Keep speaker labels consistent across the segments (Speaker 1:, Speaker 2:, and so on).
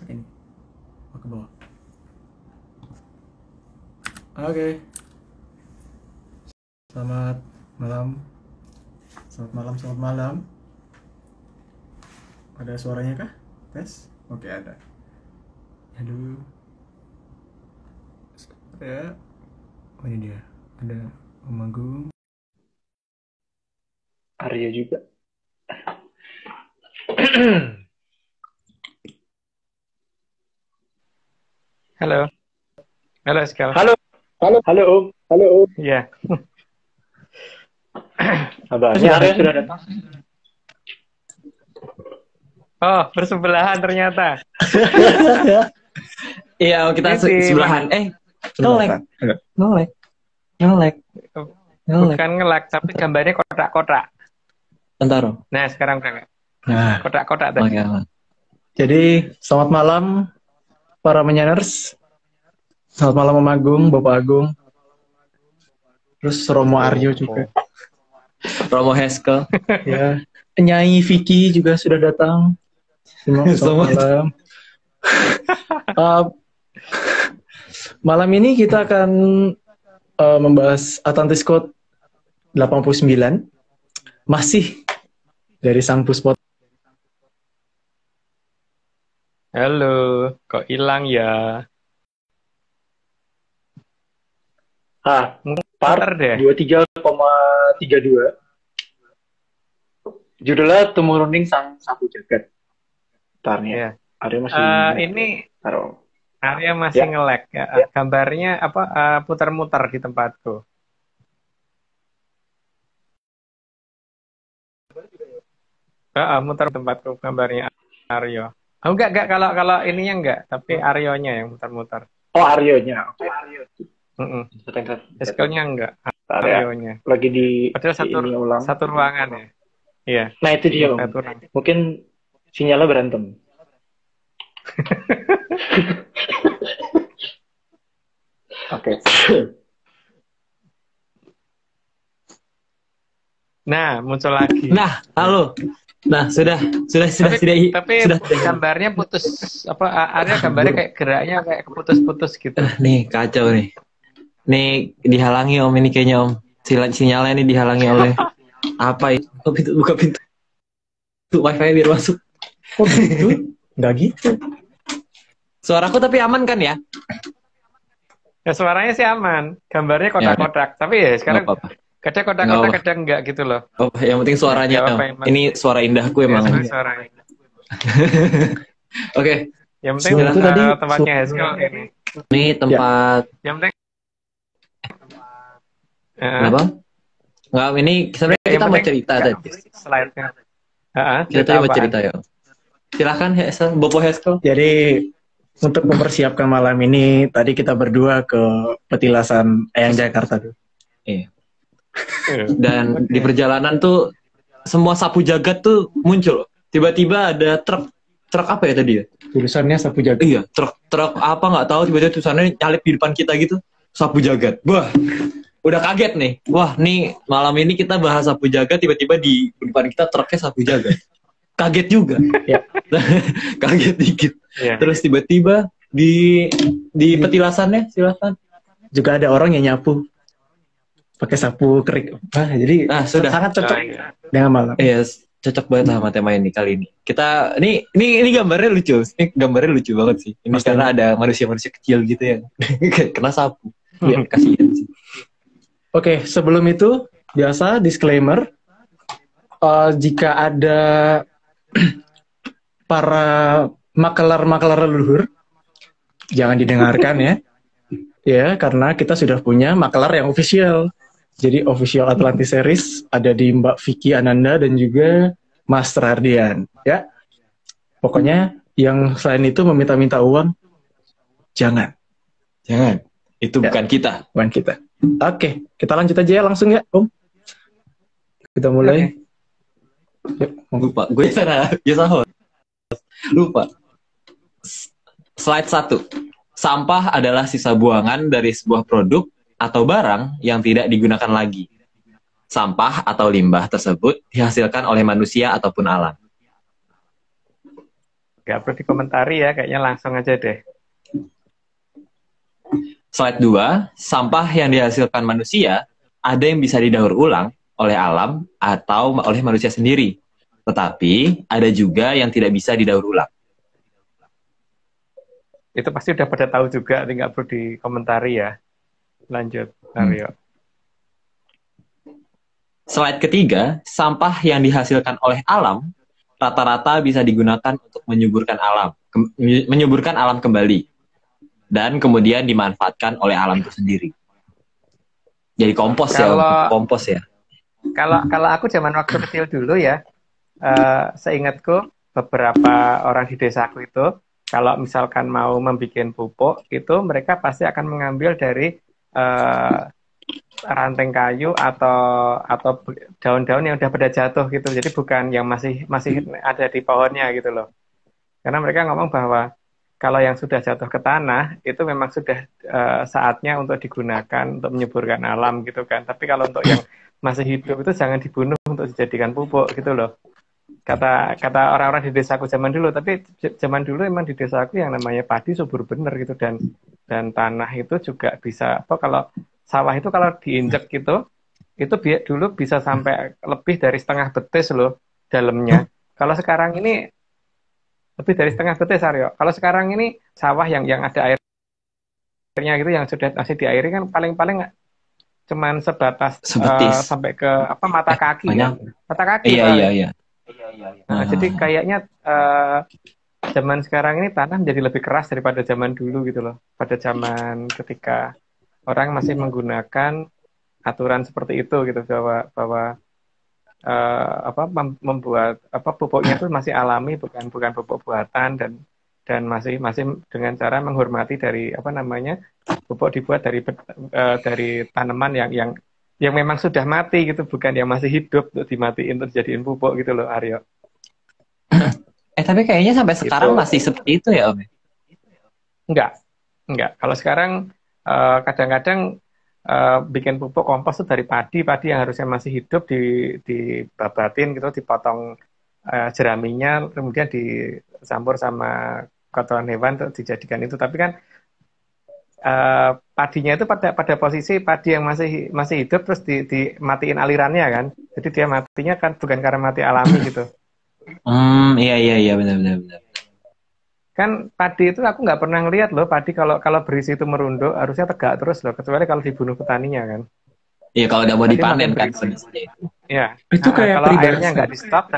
Speaker 1: Ini, oh, ke bawah. Oke, selamat malam. Selamat malam, selamat malam. Ada suaranya kah? Tes? Oke, ada. Aduh. Ya. Oh, ini dia. Ada Om Agung.
Speaker 2: Arya juga.
Speaker 3: Halo. Halo, Skal.
Speaker 2: Halo Om.
Speaker 3: Iya.
Speaker 2: Kabarnya Arya sudah datang.
Speaker 3: Oh, bersebelahan ternyata.
Speaker 4: Iya, kita
Speaker 3: Ini
Speaker 4: sebelahan. Ngelek.
Speaker 3: Bukan ngelak, tapi gambarnya kotak-kotak.
Speaker 4: Bentar.
Speaker 3: Nah, sekarang udah nggak.
Speaker 1: Nah,
Speaker 3: Kotak-kotak tadi.
Speaker 4: Oke.
Speaker 1: jadi selamat malam para menyaners. Selamat malam Om Agung, Bapak Agung. Terus Romo Aryo juga.
Speaker 4: Romo Heskel.
Speaker 1: Ya, Nyai Vicky juga sudah datang. Selamat malam. Malam ini kita akan membahas Atlantis Code 89. Masih dari Sang Puspot.
Speaker 3: Halo, kok hilang ya?
Speaker 2: Part
Speaker 3: Muter deh.
Speaker 2: 23,32. Judulnya Temuruning Sang Sapu Jagat. Tarnya.
Speaker 3: Iya.
Speaker 2: Arya masih
Speaker 3: Ini
Speaker 2: taruh.
Speaker 3: Arya masih
Speaker 2: Ya.
Speaker 3: nge-lag ya. Gambarnya apa? Putar-mutar di tempatku. Mutar tempatku gambarnya Aryo. Oh, enggak kalau ininya enggak, tapi Aryonya yang mutar-mutar.
Speaker 2: Oh, Aryonya. Oke.
Speaker 3: Eskelnya enggak,
Speaker 2: Arya
Speaker 3: Aryonya.
Speaker 2: lagi di
Speaker 3: Padahal
Speaker 2: ini ulang.
Speaker 3: satu ruangan ya. Iya.
Speaker 2: Nah, itu dia, Om.
Speaker 3: Satu ruangan.
Speaker 2: Mungkin sinyalnya berantem. Oke.
Speaker 3: Nah, muncul lagi.
Speaker 4: Nah, halo. Nah, sudah.
Speaker 3: Tapi
Speaker 4: sudah.
Speaker 3: gambarnya putus apa? Arya gambarnya kayak geraknya kayak keputus-putus gitu.
Speaker 4: Nih, kacau nih. Nih dihalangi Om ini kayaknya Om. Sinyalnya ini dihalangi oleh apa itu? Buka pintu. Tuh wifi biar masuk.
Speaker 1: Oh gitu? Nggak gitu.
Speaker 4: Suaraku tapi aman kan ya?
Speaker 3: Ya suaranya sih aman, gambarnya kotak-kotak. Tapi ya sekarang
Speaker 4: Nggak apa-apa.
Speaker 3: kadang kotak-kotak kadang enggak gitu loh.
Speaker 4: Oh, yang penting suaranya.
Speaker 3: Nggak apa-apa, emang.
Speaker 4: Ini suara indahku
Speaker 3: Ya,
Speaker 4: emang.
Speaker 3: suaranya.
Speaker 4: Oke.
Speaker 3: Yang penting
Speaker 1: Itu tadi
Speaker 3: tempatnya Haskell ini.
Speaker 4: Ini tempat
Speaker 3: Yang penting
Speaker 4: Kenapa? Nggak, ini sebenarnya
Speaker 3: yang
Speaker 4: kita mau
Speaker 3: penting
Speaker 4: cerita
Speaker 3: nggak,
Speaker 4: tadi.
Speaker 3: slide-nya.
Speaker 4: Kita tadi mau cerita ya. Silahkan Heskel, Bopo Heskel.
Speaker 1: Jadi untuk mempersiapkan malam ini, tadi kita berdua ke petilasan Eyang Jakarta dulu.
Speaker 4: Iya. Dan di perjalanan tuh semua sapu jagat tuh muncul. Tiba-tiba ada truk apa ya tadi ya?
Speaker 1: Tulisannya sapu jagat.
Speaker 4: Iya, truk apa nggak tahu tiba-tiba tulisannya nyalip di depan kita gitu. Sapu jagat. Wah, udah kaget nih. Wah, nih malam ini kita bahas sapu jagat, tiba-tiba di depan kita truknya sapu jagat. Kaget juga.
Speaker 1: Ya.
Speaker 4: Kaget dikit.
Speaker 3: Iya.
Speaker 4: Terus tiba-tiba di petilasannya silakan.
Speaker 1: Juga ada orang yang nyapu pakai sapu kerik. Jadi
Speaker 4: Sudah.
Speaker 1: sangat cocok
Speaker 3: Iya.
Speaker 1: dengan malam.
Speaker 4: Iya, cocok banget sama tema ini kali ini. Kita ini gambarnya lucu. Ini gambarnya lucu banget sih. Ini
Speaker 1: Maksudnya?
Speaker 4: karena ada manusia-manusia kecil gitu yang kena sapu. Ya, kasihan sih.
Speaker 1: Oke, sebelum itu biasa disclaimer, jika ada para makelar leluhur jangan didengarkan ya. Ya, karena kita sudah punya makelar yang official. Jadi official Atlantis Series ada di Mbak Vicky Ananda dan juga Mas Rardian ya. Pokoknya yang selain itu meminta-minta uang jangan.
Speaker 4: Itu
Speaker 1: Ya.
Speaker 4: bukan kita.
Speaker 1: Bukan kita. Oke, kita lanjut aja ya langsung ya, Om. Kita mulai. Yuk,
Speaker 4: Lupa. Gue sana biasa host. Lupa. Slide 1. Sampah adalah sisa buangan dari sebuah produk atau barang yang tidak digunakan lagi. Sampah atau limbah tersebut dihasilkan oleh manusia ataupun alam.
Speaker 3: Nggak perlu dikomentari ya, kayaknya langsung aja deh.
Speaker 4: Slide 2, sampah yang dihasilkan manusia ada yang bisa didaur ulang oleh alam atau oleh manusia sendiri. Tetapi ada juga yang tidak bisa didaur ulang.
Speaker 3: Itu pasti udah pada tahu juga, nggak perlu dikomentari ya. Lanjut, Aryo.
Speaker 4: Slide ketiga, sampah yang dihasilkan oleh alam rata-rata bisa digunakan untuk menyuburkan alam kembali dan kemudian dimanfaatkan oleh alam itu sendiri. Jadi kompos ya.
Speaker 3: Kalau aku zaman waktu kecil dulu ya, seingatku beberapa orang di desaku itu kalau misalkan mau membuat pupuk itu mereka pasti akan mengambil dari ranting kayu atau daun-daun yang udah pada jatuh gitu. Jadi bukan yang masih ada di pohonnya gitu loh. Karena mereka ngomong bahwa kalau yang sudah jatuh ke tanah itu memang sudah saatnya untuk digunakan untuk menyuburkan alam gitu kan. Tapi kalau untuk yang masih hidup itu jangan dibunuh untuk dijadikan pupuk gitu loh. Kata orang-orang di desaku zaman dulu. Tapi zaman dulu emang di desaku yang namanya padi subur bener gitu dan tanah itu juga bisa kalau sawah itu kalau diinjek gitu itu dulu bisa sampai lebih dari setengah betis loh dalamnya. Kalau sekarang ini lebih dari setengah betis, Aryo. Kalau sekarang ini sawah yang ada airnya gitu, yang sudah masih diairi kan paling-paling cuman sebatas sampai ke mata kaki.
Speaker 4: Ya?
Speaker 3: Mata kaki.
Speaker 4: Iya.
Speaker 3: Nah, jadi kayaknya zaman sekarang ini tanah menjadi lebih keras daripada zaman dulu gitu loh. Pada zaman ketika orang masih menggunakan aturan seperti itu gitu bahwa membuat pupuknya itu masih alami bukan pupuk buatan dan masih dengan cara menghormati dari pupuk dibuat dari tanaman yang memang sudah mati gitu, bukan yang masih hidup untuk dimatiin untuk dijadiin pupuk gitu loh, Aryo.
Speaker 4: Tapi kayaknya sampai sekarang masih seperti itu ya, Om?
Speaker 3: Enggak. Kalau sekarang kadang-kadang bikin pupuk kompos itu dari padi yang harusnya masih hidup dibabatin gitu, dipotong jeraminya, kemudian dicampur sama kotoran hewan untuk dijadikan itu. Tapi kan padinya itu pada posisi padi yang masih hidup terus dimatiin alirannya kan. Jadi dia matinya kan bukan karena mati alami gitu.
Speaker 4: Iya benar.
Speaker 3: Kan padi itu aku nggak pernah ngeliat loh padi kalau berisi itu merunduk harusnya tegak terus loh, kecuali kalau dibunuh petaninya kan.
Speaker 4: Iya, kalau udah mau dipanen kan.
Speaker 3: Iya.
Speaker 1: Itu kayak
Speaker 3: kalau airnya nggak di stop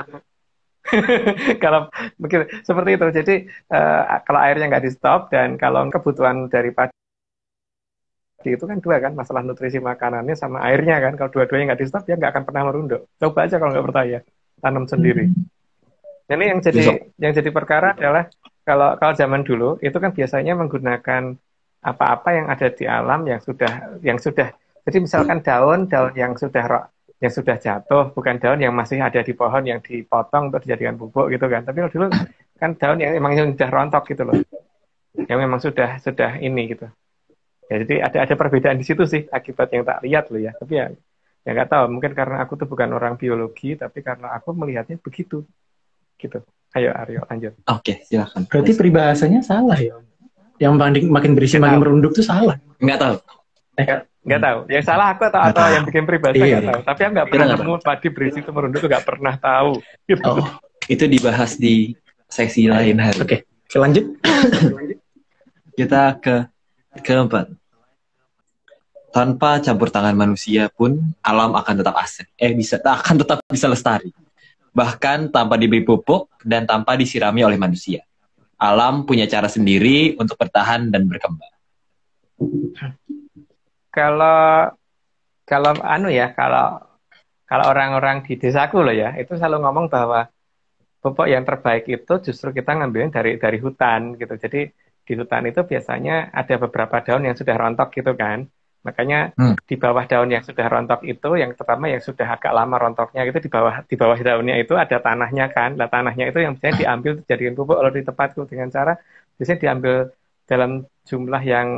Speaker 3: kalau begitu seperti itu. Jadi kalau airnya nggak di stop dan kalau kebutuhan dari padi itu kan dua kan, masalah nutrisi makanannya sama airnya kan. Kalau dua-duanya nggak di stop dia nggak akan pernah merunduk. Coba aja kalau nggak percaya, tanam sendiri. Ini yang jadi perkara adalah kalau zaman dulu itu kan biasanya menggunakan apa-apa yang ada di alam yang sudah jadi misalkan daun yang sudah jatuh, bukan daun yang masih ada di pohon yang dipotong untuk dijadikan pupuk gitu kan. Tapi kalau dulu kan daun yang memang sudah rontok gitu loh, yang memang sudah ini gitu ya. Jadi ada perbedaan di situ sih akibat yang tak lihat loh ya. Tapi ya nggak tahu, mungkin karena aku tuh bukan orang biologi, tapi karena aku melihatnya begitu gitu. Ayo Aryo lanjut.
Speaker 4: Oke, silakan.
Speaker 1: Berarti peribahasanya salah ya? Yang makin berisi makin merunduk tuh salah.
Speaker 4: Nggak tahu.
Speaker 3: Nggak tahu. Yang salah aku atau yang bikin peribahasa nggak tahu. Tapi aku nggak pernah nemu padi berisi itu merunduk, tuh nggak pernah tahu. Gitu.
Speaker 4: Itu dibahas di seksi lain hari.
Speaker 1: Oke, lanjut.
Speaker 4: Kita keempat. Tanpa campur tangan manusia pun alam akan tetap akan tetap bisa lestari. Bahkan tanpa diberi pupuk dan tanpa disirami oleh manusia. Alam punya cara sendiri untuk bertahan dan berkembang. Kalau orang-orang di desaku loh ya, itu selalu ngomong bahwa pupuk yang terbaik itu justru kita ngambilin dari hutan gitu. Jadi di hutan itu biasanya ada beberapa daun yang sudah rontok gitu kan. Makanya di bawah daun yang sudah rontok itu, yang pertama yang sudah agak lama rontoknya itu di bawah daunnya itu ada tanahnya kan. Nah, tanahnya itu yang biasanya diambil dijadikan pupuk. Kalau di tempatku dengan cara biasanya diambil dalam jumlah yang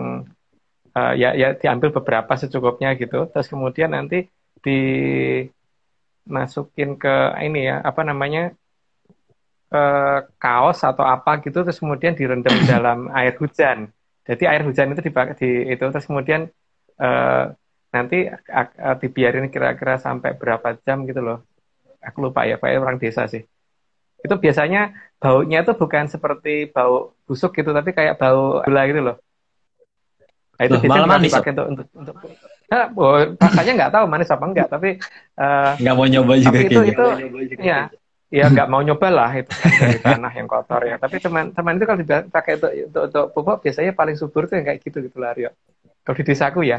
Speaker 4: ya diambil beberapa secukupnya gitu. Terus kemudian nanti dimasukin ke ini ya
Speaker 3: kaos atau apa gitu, terus kemudian direndam dalam air hujan. Jadi air hujan itu itu terus kemudian eh, nanti dibiarin kira-kira sampai berapa jam gitu loh. Aku lupa ya, kayak orang desa sih. Itu biasanya baunya itu bukan seperti bau busuk gitu, tapi kayak bau gula gitu loh. Nah, itu
Speaker 4: Loh,
Speaker 3: biasanya
Speaker 4: malah
Speaker 3: juga
Speaker 4: manis,
Speaker 3: dipakai untuk rasanya nggak tahu manis apa enggak, tapi
Speaker 4: nggak mau nyoba juga
Speaker 3: tapi
Speaker 4: kayaknya.
Speaker 3: ya ya nggak mau nyoba lah itu kan dari tanah yang kotor ya. Tapi teman-teman itu kalau dipakai untuk pupuk biasanya paling subur tuh yang kayak gitu gitu lah, Rio. Kalau di desaku ya.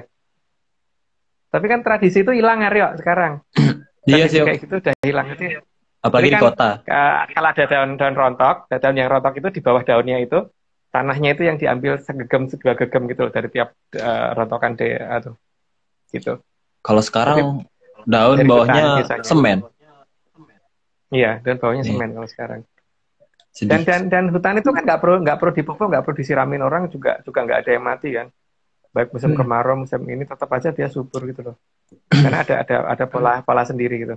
Speaker 3: Tapi kan tradisi itu hilang ya, Rio, sekarang.
Speaker 4: Iya
Speaker 3: Tradisi
Speaker 4: sih,
Speaker 3: kayak gitu udah hilang itu.
Speaker 4: apalagi
Speaker 3: Jadi
Speaker 4: di
Speaker 3: kan
Speaker 4: kota.
Speaker 3: kalau ada daun rontok, daun yang rontok itu di bawah daunnya itu tanahnya itu yang diambil segegem gitu loh, dari tiap rontokan atau gitu.
Speaker 4: Kalau
Speaker 3: Jadi
Speaker 4: sekarang daun
Speaker 3: dari hutan
Speaker 4: bawahnya
Speaker 3: biasanya.
Speaker 4: semen.
Speaker 3: Iya, dan bawahnya
Speaker 4: Nih,
Speaker 3: semen kalau sekarang.
Speaker 4: sedih.
Speaker 3: Dan hutan itu kan nggak perlu dipupuk, nggak perlu disiramin orang juga nggak ada yang mati kan. Baik musim kemarau, musim ini tetap aja dia subur gitu loh. Karena ada pola sendiri gitu.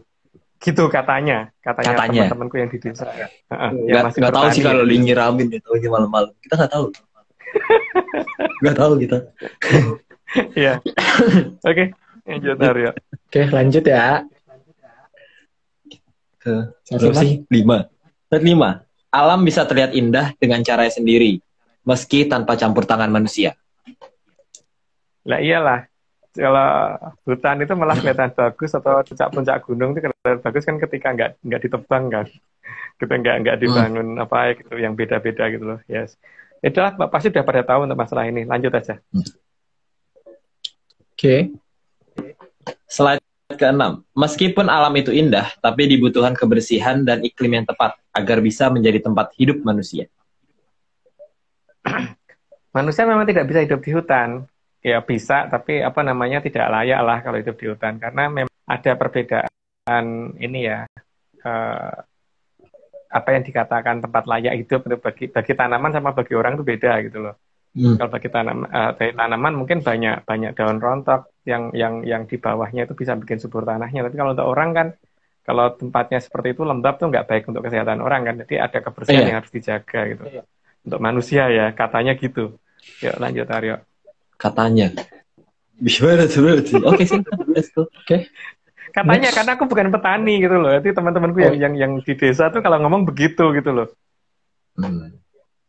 Speaker 3: Gitu katanya
Speaker 4: Katanya.
Speaker 3: teman-temanku yang di desa. Yang masih
Speaker 4: Nggak tahu sih
Speaker 3: bertani
Speaker 4: kalau
Speaker 3: ya.
Speaker 4: lu nyiramin ya, tahunya malam-malam. Kita nggak tahu. Nggak tahu kita.
Speaker 3: Iya. Oke, lanjut Aryo.
Speaker 1: Oke, lanjut ya.
Speaker 4: Berapa sih? 5. Slide 5. Alam bisa terlihat indah dengan caranya sendiri, meski tanpa campur tangan manusia.
Speaker 3: Lah iyalah. Kalau hutan itu malah kelihatan bagus, atau puncak-puncak gunung itu kelihatan bagus kan ketika nggak ditebang kan. Kita nggak dibangun apa gitu yang beda-beda gitu loh. Yes. Itulah pasti udah pada tahu untuk masalah ini. Lanjut aja.
Speaker 1: Oke.
Speaker 4: Slide ke-6. Meskipun alam itu indah, tapi dibutuhkan kebersihan dan iklim yang tepat agar bisa menjadi tempat hidup manusia.
Speaker 3: Manusia memang tidak bisa hidup di hutan. Ya bisa, tapi apa namanya tidak layak lah kalau hidup di hutan, karena memang ada perbedaan ini ya. Apa yang dikatakan tempat layak hidup bagi tanaman sama bagi orang itu beda gitu loh. Kalau bagi tanaman mungkin banyak daun rontok yang di bawahnya itu bisa bikin subur tanahnya. Tapi kalau untuk orang kan, kalau tempatnya seperti itu lembab tuh nggak baik untuk kesehatan orang kan. Jadi ada kebersihan yang harus dijaga gitu. Untuk manusia ya katanya gitu. Yuk lanjut Aryo.
Speaker 4: Katanya. Gimana tuh? Oke sih. Oke.
Speaker 3: Katanya karena aku bukan petani gitu loh. Jadi teman-temanku yang di desa tuh kalau ngomong begitu gitu loh.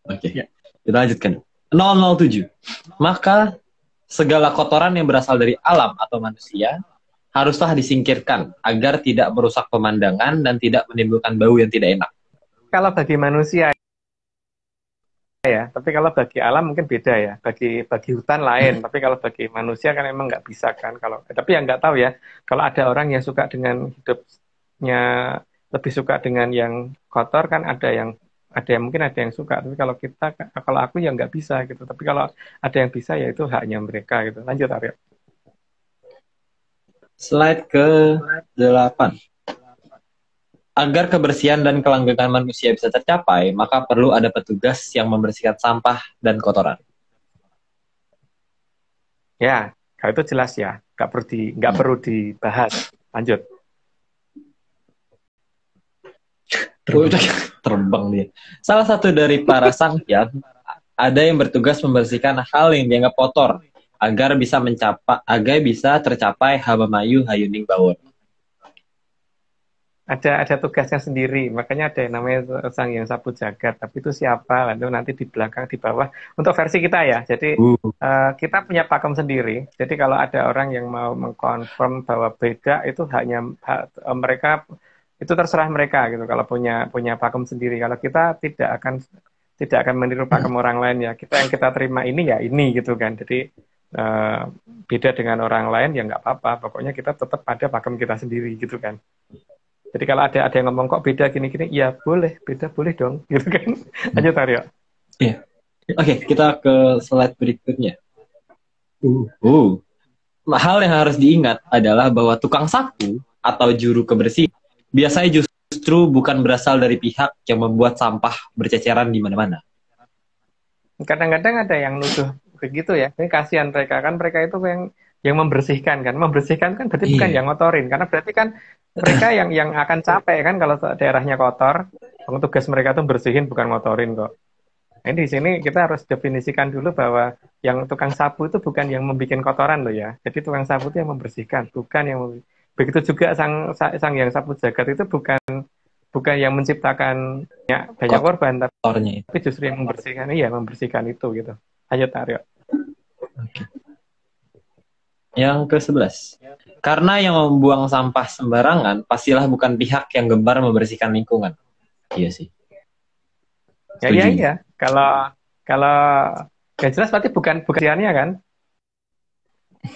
Speaker 4: Oke. Kita lanjutkan. 007. Maka segala kotoran yang berasal dari alam atau manusia haruslah disingkirkan agar tidak merusak pemandangan dan tidak menimbulkan bau yang tidak enak.
Speaker 3: Kalau bagi manusia ya, tapi kalau bagi alam mungkin beda ya. Bagi hutan lain, tapi kalau bagi manusia kan emang nggak bisa kan. Tapi yang nggak tahu ya, kalau ada orang yang suka dengan hidupnya lebih suka dengan yang kotor kan mungkin ada yang suka. Tapi kalau aku ya nggak bisa gitu. Tapi kalau ada yang bisa ya itu haknya mereka gitu. Lanjut Aryo.
Speaker 4: Slide ke-8. Agar kebersihan dan kelanggengan manusia bisa tercapai, maka perlu ada petugas yang membersihkan sampah dan kotoran.
Speaker 3: Ya, kalau itu jelas ya, nggak perlu dibahas. Lanjut.
Speaker 4: Terbang dia. Salah satu dari para sanghyang ada yang bertugas membersihkan hal yang dianggap kotor agar bisa tercapai Habamayu Hayuning Bawon.
Speaker 3: Ada tugasnya sendiri, makanya ada yang namanya Sanghyang Sapu Jagat. Tapi itu siapa? Lalu nanti di belakang, di bawah. Untuk versi kita ya, jadi kita punya pakem sendiri. Jadi kalau ada orang yang mau mengkonfirm bahwa beda, itu mereka, itu terserah mereka gitu. Kalau punya pakem sendiri, kalau kita tidak akan meniru pakem orang lain ya. Yang kita terima ini ya ini gitu kan. Jadi beda dengan orang lain ya nggak apa-apa. Pokoknya kita tetap ada pakem kita sendiri gitu kan. Jadi kalau ada yang ngomong kok beda gini-gini, ya boleh, beda boleh dong, gitu kan. Lanjut Aryo.
Speaker 4: Iya. Oke, kita ke slide berikutnya. Hal yang harus diingat adalah bahwa tukang sapu atau juru kebersihan biasanya justru bukan berasal dari pihak yang membuat sampah berceceran di mana-mana.
Speaker 3: Kadang-kadang ada yang nuduh begitu ya. Ini kasihan mereka kan, mereka itu yang membersihkan kan. Membersihkan kan berarti bukan yang ngotorin, karena berarti kan mereka yang akan capek kan kalau daerahnya kotor. Tugas mereka tuh bersihin bukan ngotorin kok. Nah, di sini kita harus definisikan dulu bahwa yang tukang sapu itu bukan yang membuat kotoran loh ya. Jadi tukang sapu itu yang membersihkan, bukan yang begitu juga sang yang sapu jagat itu bukan yang menciptakan banyak korban,
Speaker 4: Kotornya itu.
Speaker 3: tapi justru yang membersihkan, iya membersihkan itu gitu. Ayo Taryo.
Speaker 4: Yang ke-11. Karena yang membuang sampah sembarangan pastilah bukan pihak yang gemar membersihkan lingkungan. Iya sih. Setuju.
Speaker 3: Iya. Kalau ya jelas berarti bukan bukannya kan,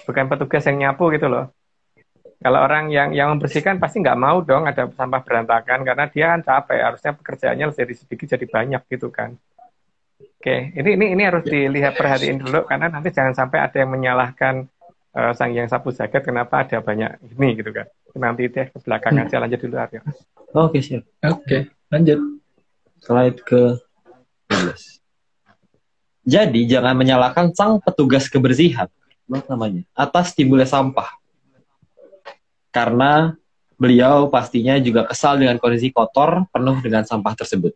Speaker 3: bukan petugas yang nyapu gitu loh. Kalau orang yang membersihkan pasti nggak mau dong ada sampah berantakan karena dia kan capek, harusnya pekerjaannya jadi sedikit jadi banyak gitu kan. Oke, ini harus dilihat perhatiin dulu karena nanti jangan sampai ada yang menyalahkan sang yang sapu jagat kenapa ada banyak ini gitu kan. Nanti deh ke belakang aja, lanjut dulu Aryo.
Speaker 4: Oke, siap.
Speaker 1: Oke, lanjut.
Speaker 4: Slide ke-12. Jadi jangan menyalahkan sang petugas kebersihan, namanya, atas timbulnya sampah. Karena beliau pastinya juga kesal dengan kondisi kotor penuh dengan sampah tersebut.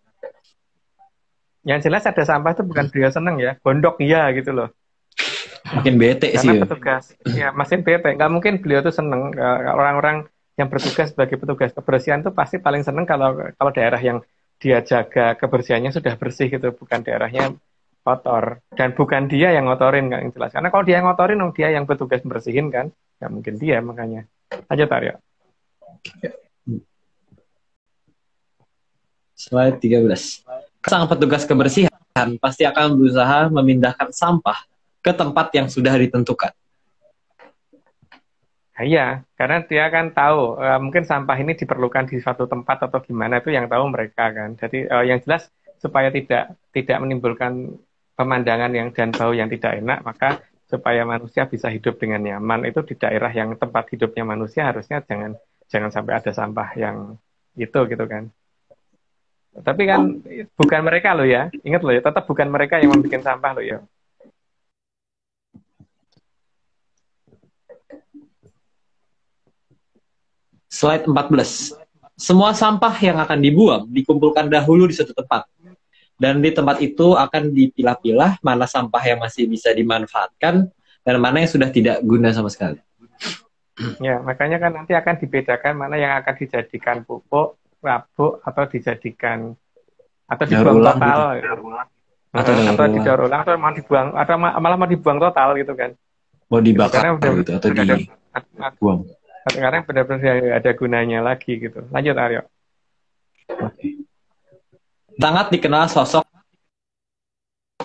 Speaker 3: Yang jelas ada sampah itu bukan beliau seneng ya, gondok iya gitu loh.
Speaker 4: Makin bete sih.
Speaker 3: Karena petugas, ya makin bete. Nggak mungkin beliau tuh seneng. Orang-orang yang bertugas sebagai petugas kebersihan tuh pasti paling seneng kalau daerah yang dia jaga kebersihannya sudah bersih gitu, bukan daerahnya kotor. Dan bukan dia yang ngotorin, nggak yang jelas. Karena kalau dia yang ngotorin, dia yang bertugas bersihin kan, nggak mungkin dia makanya. Lanjut Aryo.
Speaker 4: Slide 13. Sang petugas kebersihan pasti akan berusaha memindahkan sampah ke tempat yang sudah ditentukan.
Speaker 3: Nah, iya, karena dia kan tahu mungkin sampah ini diperlukan di suatu tempat atau gimana itu yang tahu mereka kan. Jadi yang jelas supaya tidak menimbulkan pemandangan dan bau yang tidak enak, maka supaya manusia bisa hidup dengan nyaman itu di daerah yang tempat hidupnya manusia harusnya jangan sampai ada sampah yang itu gitu kan. Tapi kan bukan mereka loh ya, ingat loh ya, tetap bukan mereka yang membuat sampah loh ya.
Speaker 4: Slide 14. Semua sampah yang akan dibuang dikumpulkan dahulu di suatu tempat. Dan di tempat itu akan dipilah-pilah mana sampah yang masih bisa dimanfaatkan dan mana yang sudah tidak guna sama sekali.
Speaker 3: Ya, makanya kan nanti akan dibedakan mana yang akan dijadikan pupuk, rabuk, atau dijadikan atau dibuang total. Gitu. Atau didaur ulang atau mau dibuang atau malah mau dibuang total gitu kan.
Speaker 4: Mau dibakar gitu atau dibuang.
Speaker 3: Sekarang benar-benar ada gunanya lagi gitu. Lanjut Aryo.
Speaker 4: Oke. Sangat dikenal sosok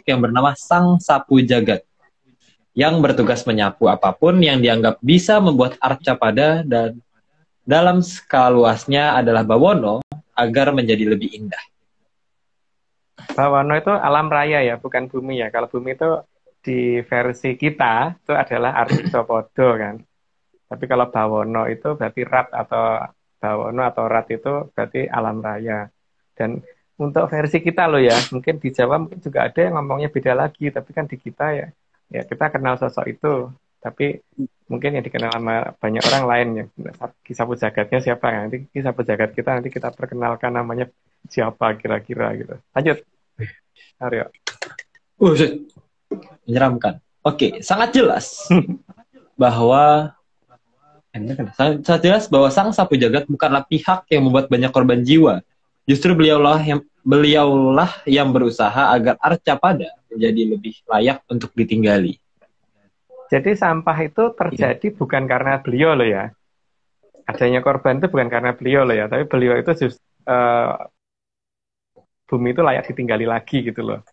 Speaker 4: yang bernama Sang Sapu Jagat yang bertugas menyapu apapun yang dianggap bisa membuat Arcapada dan dalam skala luasnya adalah Bawono agar menjadi lebih indah.
Speaker 3: Bawono itu alam raya ya, bukan bumi ya. Kalau bumi itu di versi kita itu adalah Arcapada kan. Tapi kalau Bawono itu berarti rat atau Bawono atau rat itu berarti alam raya. Dan untuk versi kita loh ya, mungkin di Jawa mungkin juga ada yang ngomongnya beda lagi, tapi kan di kita ya kita kenal sosok itu, tapi mungkin yang dikenal sama banyak orang lain ya. Sapu jagatnya siapa ya? Nanti sapu jagat kita nanti kita perkenalkan namanya siapa kira-kira gitu. Lanjut, Aryo.
Speaker 4: Menyeramkan. Oke, sangat jelas bahwa Sang Sapu Jagat bukanlah pihak yang membuat banyak korban jiwa. Justru beliaulah yang berusaha agar Arcapada menjadi lebih layak untuk ditinggali.
Speaker 3: Jadi sampah itu terjadi bukan karena beliau loh ya. Adanya korban itu bukan karena beliau loh ya, tapi beliau itu justru bumi itu layak ditinggali lagi gitu loh.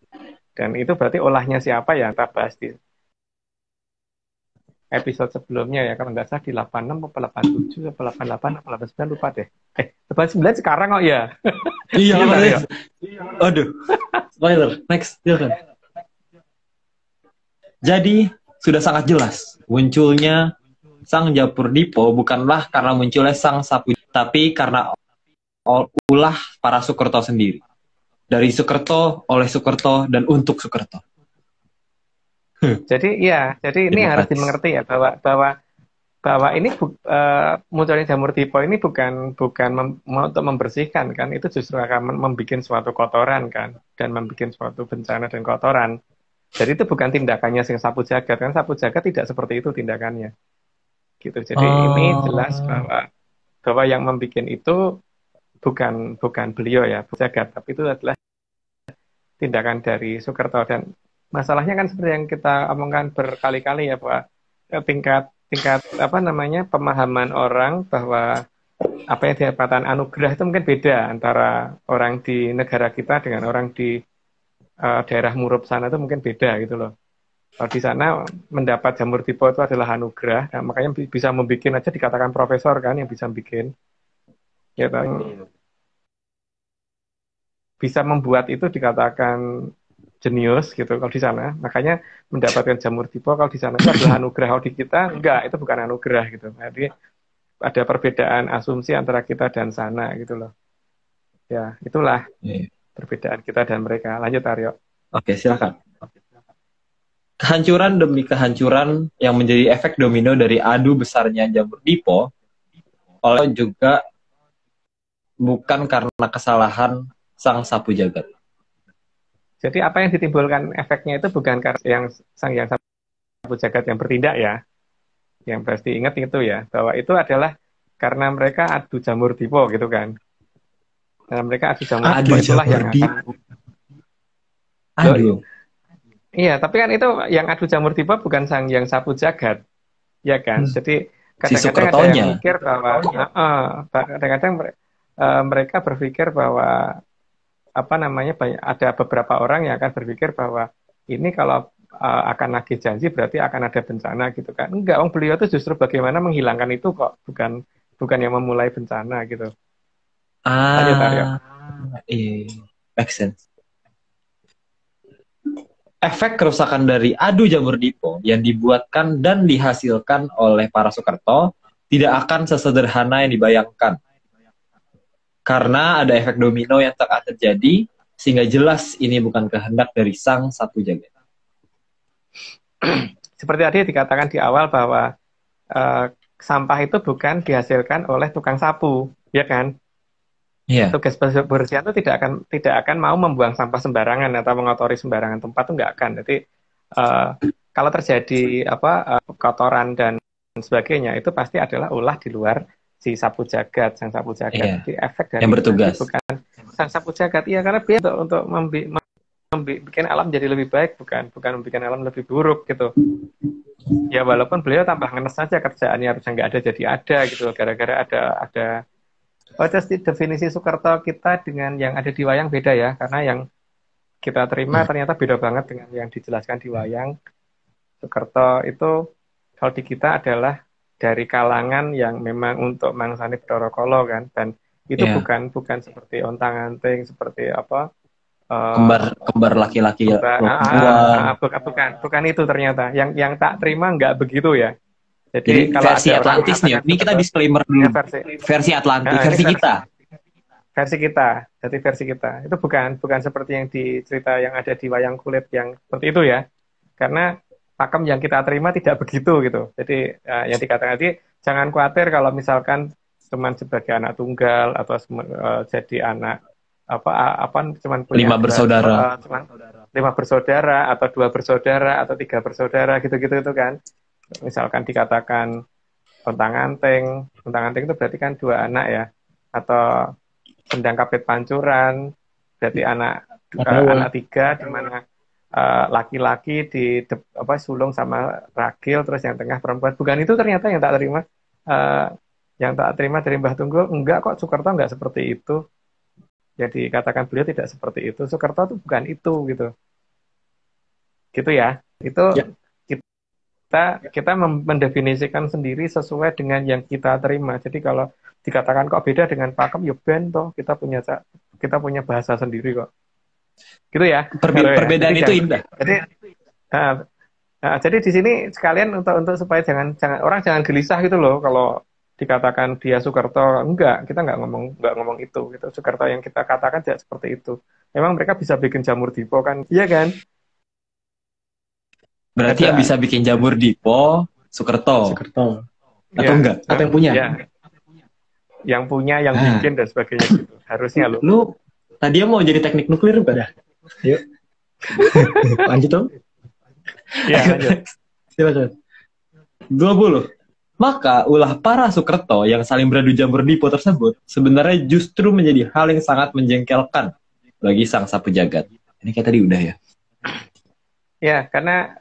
Speaker 3: Dan itu berarti olahnya siapa ya? Kita bahas di episode sebelumnya ya, kalau nggak salah di 86 atau 87 atau 88 atau 89 lupa deh. 89 sekarang kok ya.
Speaker 4: Iya, ya. Aduh. Spoiler. Next, silakan. Jadi sudah sangat jelas munculnya Sang Japur Dipo bukanlah karena munculnya Sang Sapu, tapi karena ulah para Sukerto sendiri. Dari Sukerto, oleh Sukerto, dan untuk Sukerto.
Speaker 3: Jadi ini harus dimengerti ya bahwa bahwa ini munculnya jamur tipe ini bukan untuk membersihkan kan, itu justru akan membuat suatu kotoran kan, dan membuat suatu bencana dan kotoran. Jadi itu bukan tindakannya sing sapu jagat kan, sapu jagat tidak seperti itu tindakannya. Gitu. Jadi ini jelas bahwa yang membuat itu bukan beliau ya, jagat, tapi itu adalah tindakan dari Soekerto. Dan masalahnya kan seperti yang kita omongkan berkali-kali ya, Pak, tingkat apa namanya pemahaman orang bahwa apa yang dikatakan anugerah itu mungkin beda antara orang di negara kita dengan orang di daerah Murup sana, itu mungkin beda gitu loh. Kalau di sana mendapat jamur tipe itu adalah anugerah, nah, makanya bisa membuat aja dikatakan profesor kan yang bisa bikin, ya bisa membuat itu dikatakan jenius gitu kalau di sana. Makanya mendapatkan jamur tipe kalau di sana itu adalah anugerah. Kalau di kita enggak, itu bukan anugerah gitu. Jadi ada perbedaan asumsi antara kita dan sana gitu loh. Ya, itulah perbedaan kita dan mereka. Lanjut Aryo.
Speaker 4: Oke, silakan. Kehancuran demi kehancuran yang menjadi efek domino dari adu besarnya jamur dipo oleh juga bukan karena kesalahan sang sapu jagat.
Speaker 3: Jadi apa yang ditimbulkan efeknya itu bukan karena yang sapu jagat yang bertindak ya. Yang pasti ingat itu ya, bahwa itu adalah karena mereka adu jamur dipo gitu kan. Karena mereka adu jamur dipo itulah yang akan
Speaker 4: Aduh.
Speaker 3: Iya, tapi kan itu yang adu jamur tipe bukan sang yang sapu jagat, ya kan? Jadi kadang-kadang ada yang mikir bahwa, kadang-kadang mereka berpikir bahwa apa namanya ada beberapa orang yang akan berpikir bahwa ini kalau akan nagih janji berarti akan ada bencana gitu kan? Enggak, beliau itu justru bagaimana menghilangkan itu kok, bukan yang memulai bencana gitu. Lanjut Aryo.
Speaker 4: Make sense. Efek kerusakan dari adu jamur dipo yang dibuatkan dan dihasilkan oleh para Soekerto tidak akan sesederhana yang dibayangkan. Karena ada efek domino yang tak terjadi, sehingga jelas ini bukan kehendak dari sang sapu jagat.
Speaker 3: Seperti tadi dikatakan di awal bahwa sampah itu bukan dihasilkan oleh tukang sapu, ya kan?
Speaker 4: Yeah.
Speaker 3: Tugas kebersihan itu tidak akan mau membuang sampah sembarangan atau mengotori sembarangan tempat, itu nggak akan. Jadi kalau terjadi kotoran dan sebagainya itu pasti adalah ulah di luar si sapu jagat, sang sapu jagat.
Speaker 4: Yeah.
Speaker 3: Jadi efek dari
Speaker 4: yang bertugas
Speaker 3: bukan sang sapu jagat, iya, karena dia untuk membuat alam jadi lebih baik, bukan membuat alam lebih buruk gitu. Ya walaupun beliau tambah ngenes saja kerjaannya, harusnya nggak ada jadi ada gitu, gara-gara ada just definisi Soekerto kita dengan yang ada di wayang beda ya, karena yang kita terima ternyata beda banget dengan yang dijelaskan di wayang. Soekerto itu kalau di kita adalah dari kalangan yang memang untuk mangsani Bathara Kala kan, dan itu bukan seperti ontang-anting, seperti apa
Speaker 4: kembar laki-laki
Speaker 3: bukan itu ternyata. Yang tak terima nggak begitu ya.
Speaker 4: Jadi kalau versi Atlantis nih, ini kita disclaimer dulu. Versi Atlantis, versi kita. Jadi versi kita. Itu bukan seperti yang dicerita yang ada di wayang kulit yang seperti itu ya. Karena pakem yang kita terima tidak begitu gitu. Jadi yang dikatakan tadi, jangan khawatir kalau misalkan cuman sebagai anak tunggal atau jadi anak cuman punya 5 bersaudara.
Speaker 3: Cuman 5 bersaudara atau 2 bersaudara atau 3 bersaudara gitu-gitu itu kan. Misalkan dikatakan ontang-anting itu berarti kan 2 anak ya, atau Sendang Kapit Pancuran berarti anak 3, di mana laki-laki sulung sama ragil, terus yang tengah perempuan. Bukan itu ternyata yang tak terima. Yang tak terima dari Mbah Tunggul, enggak kok, Soekerto enggak seperti itu. Jadi katakan beliau tidak seperti itu. Soekerto itu bukan itu gitu. Gitu ya. Itu ya. Kita mendefinisikan sendiri sesuai dengan yang kita terima. Jadi kalau dikatakan kok beda dengan pakem, ya ben toh, kita punya bahasa sendiri kok. Gitu ya.
Speaker 4: Perbedaan itu indah.
Speaker 3: Jadi di sini sekalian untuk supaya orang jangan gelisah gitu loh kalau dikatakan dia Soekerto. Enggak, kita nggak ngomong itu. Gitu. Soekerto yang kita katakan tidak seperti itu. Memang mereka bisa bikin jamur dipo kan? Iya kan?
Speaker 4: Berarti yang bisa bikin jamur dipo Soekerto. Atau
Speaker 3: Ya,
Speaker 4: enggak?
Speaker 1: Atau yang punya?
Speaker 3: ya, yang punya, yang
Speaker 4: Ah.
Speaker 3: bikin dan sebagainya gitu. Harusnya lo.
Speaker 4: Lu tadi mau jadi teknik nuklir bukan?
Speaker 1: Yuk. Lanjut dong.
Speaker 3: Ya, lanjut.
Speaker 1: Silakan.
Speaker 4: 20. Maka ulah para Sukerto yang saling beradu jamur dipo tersebut sebenarnya justru menjadi hal yang sangat menjengkelkan bagi sang sapu jagat. Ini kayak tadi udah ya.
Speaker 3: Ya, karena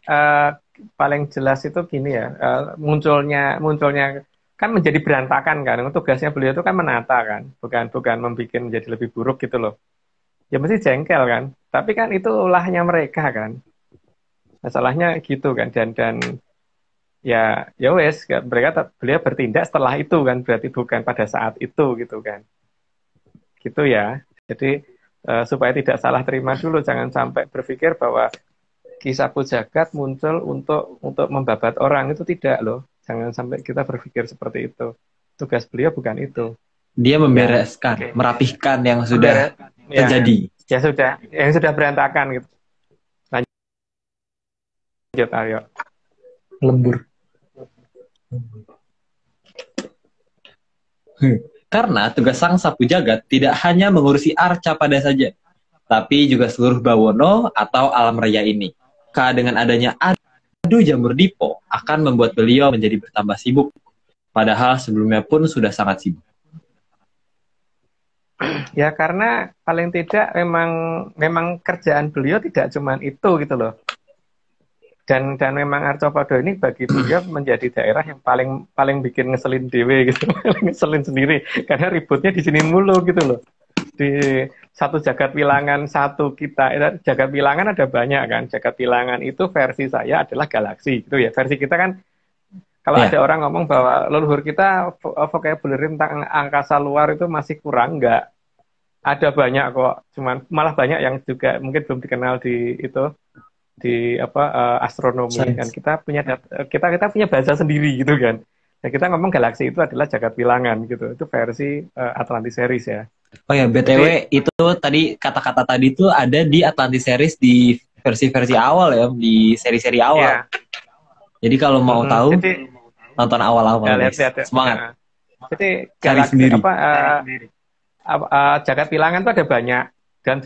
Speaker 3: paling jelas itu gini ya, munculnya kan menjadi berantakan kan. Tugasnya beliau itu kan menata kan, bukan membuat menjadi lebih buruk gitu loh. Ya mesti jengkel kan. Tapi kan itu ulahnya mereka kan. Masalahnya gitu kan, dan ya wes beliau bertindak setelah itu kan, berarti bukan pada saat itu gitu kan, gitu ya. Jadi supaya tidak salah terima dulu, jangan sampai berpikir bahwa kisah jagat muncul untuk membabat orang, itu tidak loh, jangan sampai kita berpikir seperti itu. Tugas beliau bukan itu.
Speaker 4: Dia membereskan,
Speaker 3: Oke.
Speaker 4: merapihkan yang sudah
Speaker 3: Ya,
Speaker 4: terjadi.
Speaker 3: ya sudah, yang sudah berantakan gitu. Lanjut, ayo.
Speaker 1: Lembur.
Speaker 4: Karena tugas sang sapu jagat tidak hanya mengurusi arca pada saja, tapi juga seluruh bawono atau alam raya ini. Dengan adanya adu jamur dipo akan membuat beliau menjadi bertambah sibuk, padahal sebelumnya pun sudah sangat sibuk.
Speaker 3: Ya karena paling tidak memang kerjaan beliau tidak cuma itu gitu loh. Dan memang Arcopodo ini bagi beliau menjadi daerah yang paling bikin ngeselin dewe gitu, paling ngeselin sendiri karena ributnya di sini mulu gitu loh. Di satu jagat wilangan satu kita, jagat wilangan ada banyak kan. Jagat wilangan itu versi saya adalah galaksi gitu ya. Versi kita kan kalau ada orang ngomong bahwa leluhur kita vocabulary tentang angkasa luar itu masih kurang, enggak. Ada banyak kok, cuman malah banyak yang juga mungkin belum dikenal di astronomi.
Speaker 1: Science.
Speaker 3: Dan kita punya bahasa sendiri gitu kan. Dan kita ngomong galaksi itu adalah jagat wilangan gitu. Itu versi Atlantis series ya.
Speaker 4: Oh ya, BTW itu tadi kata-kata tadi tuh ada di Atlantis series di versi-versi awal ya, di seri-seri awal.
Speaker 3: Iya.
Speaker 4: Jadi kalau mau tahu, nonton awal-awal.
Speaker 3: Ya,
Speaker 4: guys.
Speaker 3: lihat.
Speaker 4: Semangat.
Speaker 3: Jadi
Speaker 4: Cari sendiri.
Speaker 3: Jagat wilangan itu ada banyak, dan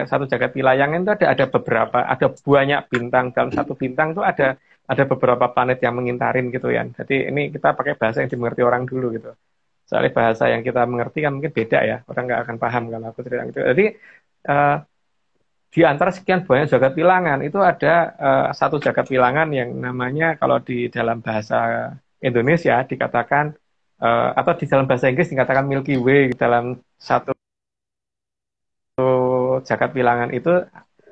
Speaker 3: satu jagat wilangan itu ada beberapa, ada banyak bintang. Dalam satu bintang itu ada beberapa planet yang mengintarin gitu ya. Jadi ini kita pakai bahasa yang dimengerti orang dulu gitu. Soalnya bahasa yang kita mengerti kan mungkin beda ya, orang nggak akan paham kalau aku cerita gitu. Jadi di antara sekian banyak jagat wilangan itu ada satu jagat wilangan yang namanya kalau di dalam bahasa Indonesia dikatakan atau di dalam bahasa Inggris dikatakan Milky Way. Dalam satu jagat wilangan itu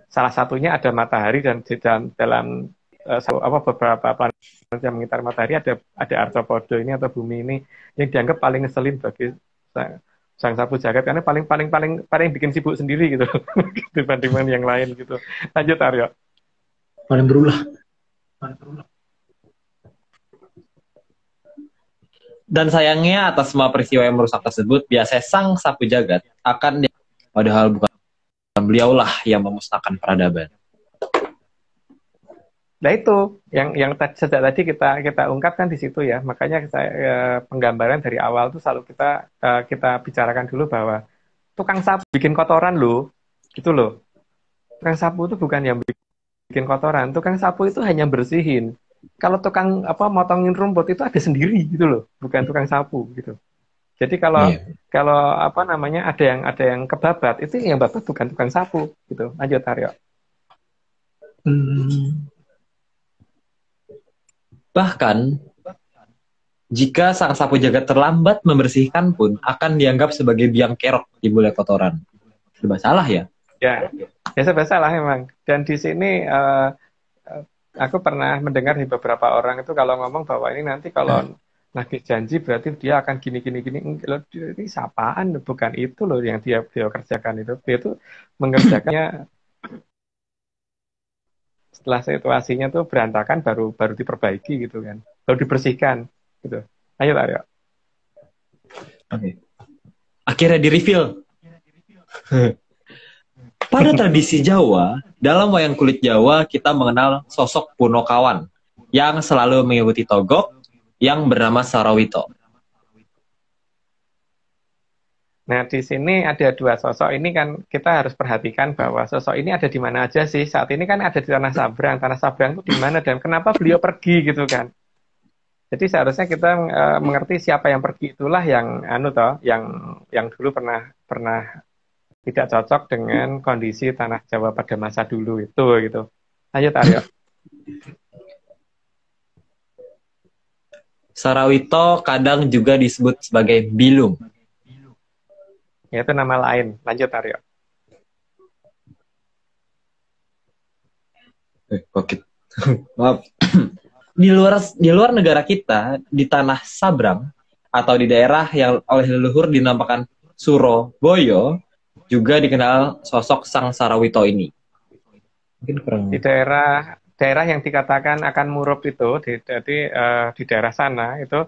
Speaker 3: salah satunya ada matahari, dan di dalam beberapa planet yang mengitar matahari ada Arthropoda ini atau bumi ini yang dianggap paling ngeselin bagi sang sapu jagat karena paling bikin sibuk sendiri gitu dibandingkan yang lain gitu. Lanjut Aryo.
Speaker 1: Paling berulah.
Speaker 4: Dan sayangnya atas semua peristiwa yang merusak tersebut, biasanya sang sapu jagat akan padahal bukan beliaulah yang memusnahkan peradaban.
Speaker 3: Nah itu yang sejak tadi kita ungkapkan di situ ya. Makanya penggambaran dari awal tuh selalu kita bicarakan dulu bahwa tukang sapu bikin kotoran loh, gitu loh. Tukang sapu itu bukan yang bikin kotoran, tukang sapu itu hanya bersihin. Kalau tukang motongin rumput itu ada sendiri gitu loh, bukan tukang sapu gitu. Jadi kalau ada yang kebabat, itu yang babat bukan tukang sapu gitu. Lanjut Aryo.
Speaker 4: Bahkan jika sang sapu jagat terlambat membersihkan pun akan dianggap sebagai biang kerok timbulnya kotoran. Serba salah ya?
Speaker 3: Ya serba salah memang. Dan di sini aku pernah mendengar di beberapa orang itu kalau ngomong bahwa ini nanti kalau nagih janji berarti dia akan gini. Ini sapaan, bukan itu loh yang dia kerjakan itu. Dia itu mengerjakannya setelah situasinya tuh berantakan baru diperbaiki gitu kan. Baru dibersihkan gitu. Ayo Aryo.
Speaker 4: Oke. Akhirnya di-reveal. Pada tradisi Jawa, dalam wayang kulit Jawa kita mengenal sosok Punokawan yang selalu mengikuti togok yang bernama Sarawito.
Speaker 3: Nah, di sini ada dua sosok. Ini kan kita harus perhatikan bahwa sosok ini ada di mana aja sih. Saat ini kan ada di Tanah Sabrang. Tanah Sabrang itu di mana dan kenapa beliau pergi gitu kan. Jadi seharusnya kita mengerti siapa yang pergi, itulah yang yang dulu pernah tidak cocok dengan kondisi Tanah Jawa pada masa dulu itu gitu. Lanjut Aryo.
Speaker 4: Sarawito kadang juga disebut sebagai Bilung.
Speaker 3: Ya, itu nama lain. Lanjut Aryo.
Speaker 4: Oke. Maaf. Di luar negara kita, di Tanah Sabrang atau di daerah yang oleh leluhur dinamakan Surabaya, juga dikenal sosok Sang Sarawito ini. Mungkin kurang.
Speaker 3: Di daerah yang dikatakan akan murup itu, di daerah sana itu,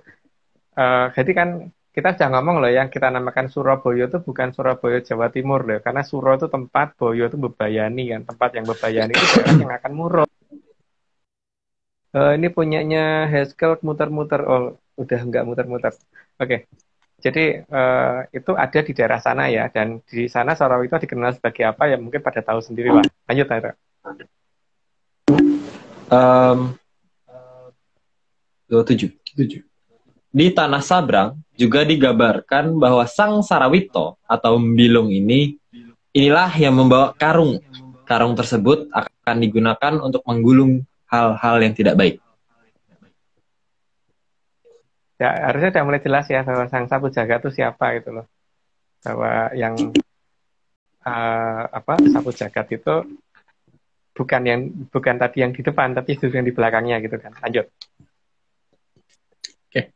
Speaker 3: jadi kan kita sudah ngomong loh, yang kita namakan Surabaya itu bukan Surabaya Jawa Timur loh, karena Suro itu tempat, Boyo itu bebayani kan, tempat yang bebayani itu daerah yang akan murup. Ini punyanya Haskell muter-muter, oh udah nggak muter-muter. Oke. Jadi itu ada di daerah sana ya, dan di sana Sarawito dikenal sebagai apa ya mungkin pada tahu sendiri lah. Lanjut Tara.
Speaker 4: 27. Di Tanah Sabrang juga digambarkan bahwa Sang Sarawito atau Bilung inilah yang membawa karung. Karung tersebut akan digunakan untuk menggulung hal-hal yang tidak baik.
Speaker 3: Ya, harusnya udah mulai jelas ya bahwa Sang Sapu Jagat itu siapa gitu loh. Bahwa yang Sapu Jagat itu bukan tadi yang di depan, tapi justru yang di belakangnya gitu kan. Lanjut.
Speaker 4: Oke.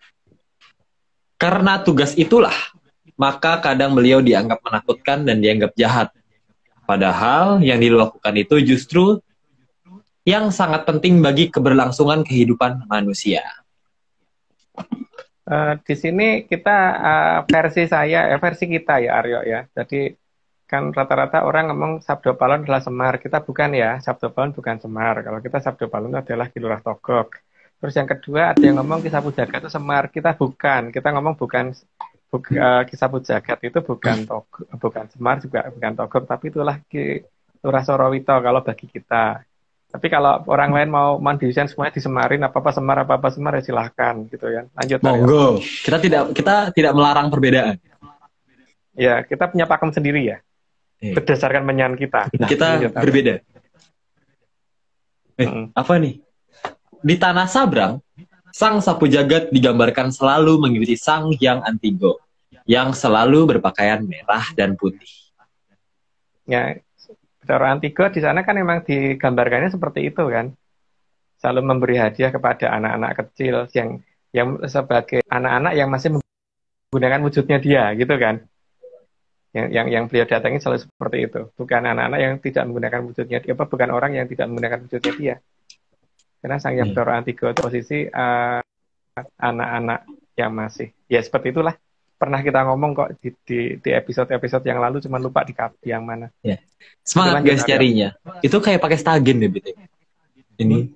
Speaker 4: Karena tugas itulah, maka kadang beliau dianggap menakutkan dan dianggap jahat. Padahal yang dilakukan itu justru yang sangat penting bagi keberlangsungan kehidupan manusia.
Speaker 3: Di sini kita versi kita ya Aryo ya. Jadi kan rata-rata orang ngomong Sabdo Palon adalah Semar. Kita bukan ya, Sabdo Palon bukan Semar. Kalau kita Sabdo Palon adalah Ki Lurah Togog. Terus yang kedua ada yang ngomong Ki Sapu Jagat itu Semar. Kita bukan. Kita ngomong Ki Sapu Jagat itu bukan Semar juga bukan Togog, tapi itulah Ki Lurah Sarawito kalau bagi kita. Tapi kalau orang lain mau mandisan semuanya disemarin, apa-apa Semar ya silahkan gitu ya. Lanjut.
Speaker 4: Monggo. Kita tidak melarang perbedaan.
Speaker 3: Ya, kita punya pakem sendiri ya. Berdasarkan menyan kita.
Speaker 4: Kita berbeda. Apa nih? Di Tanah Sabrang, Sang Sapu Jagat digambarkan selalu mengikuti Sang Hyang Antigo yang selalu berpakaian merah dan putih.
Speaker 3: Ya, Cara Antigo di sana kan memang digambarkannya seperti itu kan. Selalu memberi hadiah kepada anak-anak kecil yang sebagai anak-anak yang masih menggunakan wujudnya dia gitu kan. Yang beliau datangi selalu seperti itu. Bukan anak-anak yang tidak menggunakan wujudnya dia, bukan orang yang tidak menggunakan wujudnya dia. Karena Sang Hyang Batara Antigo itu posisi anak-anak yang masih ya seperti itulah. Pernah kita ngomong kok di episode-episode yang lalu, cuma lupa di yang mana.
Speaker 4: Ya. Semangat guys carinya. Itu kayak pakai stagen deh BT. Ini.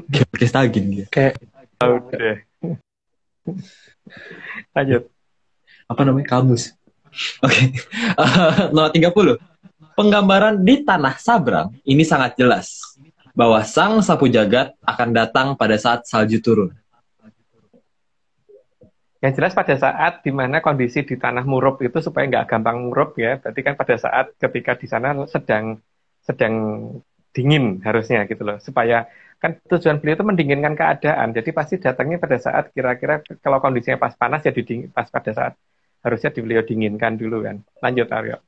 Speaker 4: Kayak pakai stagen dia.
Speaker 3: Kayak udah. Lanjut.
Speaker 4: Apa namanya? Kamus. Oke. Nomor 30. Penggambaran di Tanah Sabrang ini sangat jelas bahwa Sang Sapu Jagat akan datang pada saat salju turun.
Speaker 3: Yang jelas pada saat di mana kondisi di tanah murup itu supaya nggak gampang murup ya. Berarti kan pada saat ketika di sana sedang dingin harusnya gitu loh. Supaya kan tujuan beliau itu mendinginkan keadaan. Jadi pasti datangnya pada saat kira-kira kalau kondisinya pas panas ya pas pada saat harusnya beliau dinginkan dulu kan. Lanjut Aryo.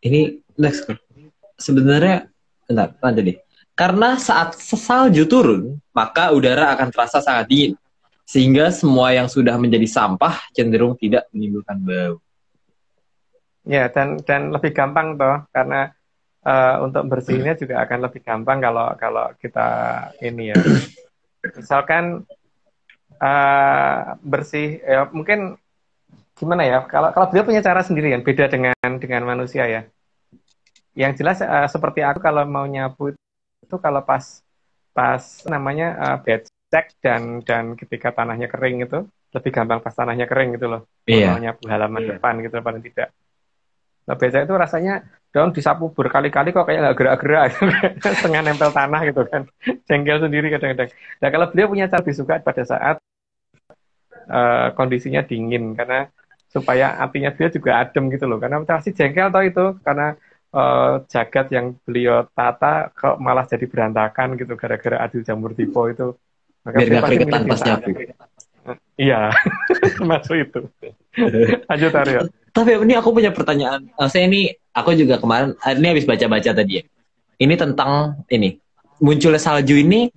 Speaker 4: Ini next. Sebenarnya bentar, lanjut deh. Karena saat salju turun, maka udara akan terasa sangat dingin. Sehingga semua yang sudah menjadi sampah cenderung tidak menimbulkan bau.
Speaker 3: Ya, dan lebih gampang toh, karena untuk bersihnya juga akan lebih gampang kalau kita ini ya. Misalkan bersih, ya mungkin gimana ya? Kalau beliau punya cara sendiri kan, beda dengan manusia ya. Yang jelas seperti aku kalau mau nyapu itu kalau pas namanya batch cek dan ketika tanahnya kering itu lebih gampang pas tanahnya kering gitu loh.
Speaker 4: Iya.
Speaker 3: Kalau halaman depan gitu paling tidak. Nah, becak itu rasanya daun disapu berkali-kali kok kayak nggak gerak-gerak gitu. Setengah nempel tanah gitu kan. Jengkel sendiri kadang-kadang. Nah, kalau beliau punya cara lebih suka pada saat kondisinya dingin karena supaya apinya beliau juga adem gitu loh. Karena pasti jengkel tau itu karena jagat yang beliau tata kok malah jadi berantakan gitu gara-gara adu jamur tipo itu. Maka
Speaker 4: Biar
Speaker 3: beliau
Speaker 4: nggak
Speaker 3: pasti
Speaker 4: keringetan
Speaker 3: milih
Speaker 4: pas
Speaker 3: saat
Speaker 4: nyapu.
Speaker 3: iya, termasuk itu. Lanjut Aryo.
Speaker 4: Tapi ini aku punya pertanyaan. Saya ini aku juga kemarin ini habis baca-baca tadi ya. Ini tentang ini munculnya salju ini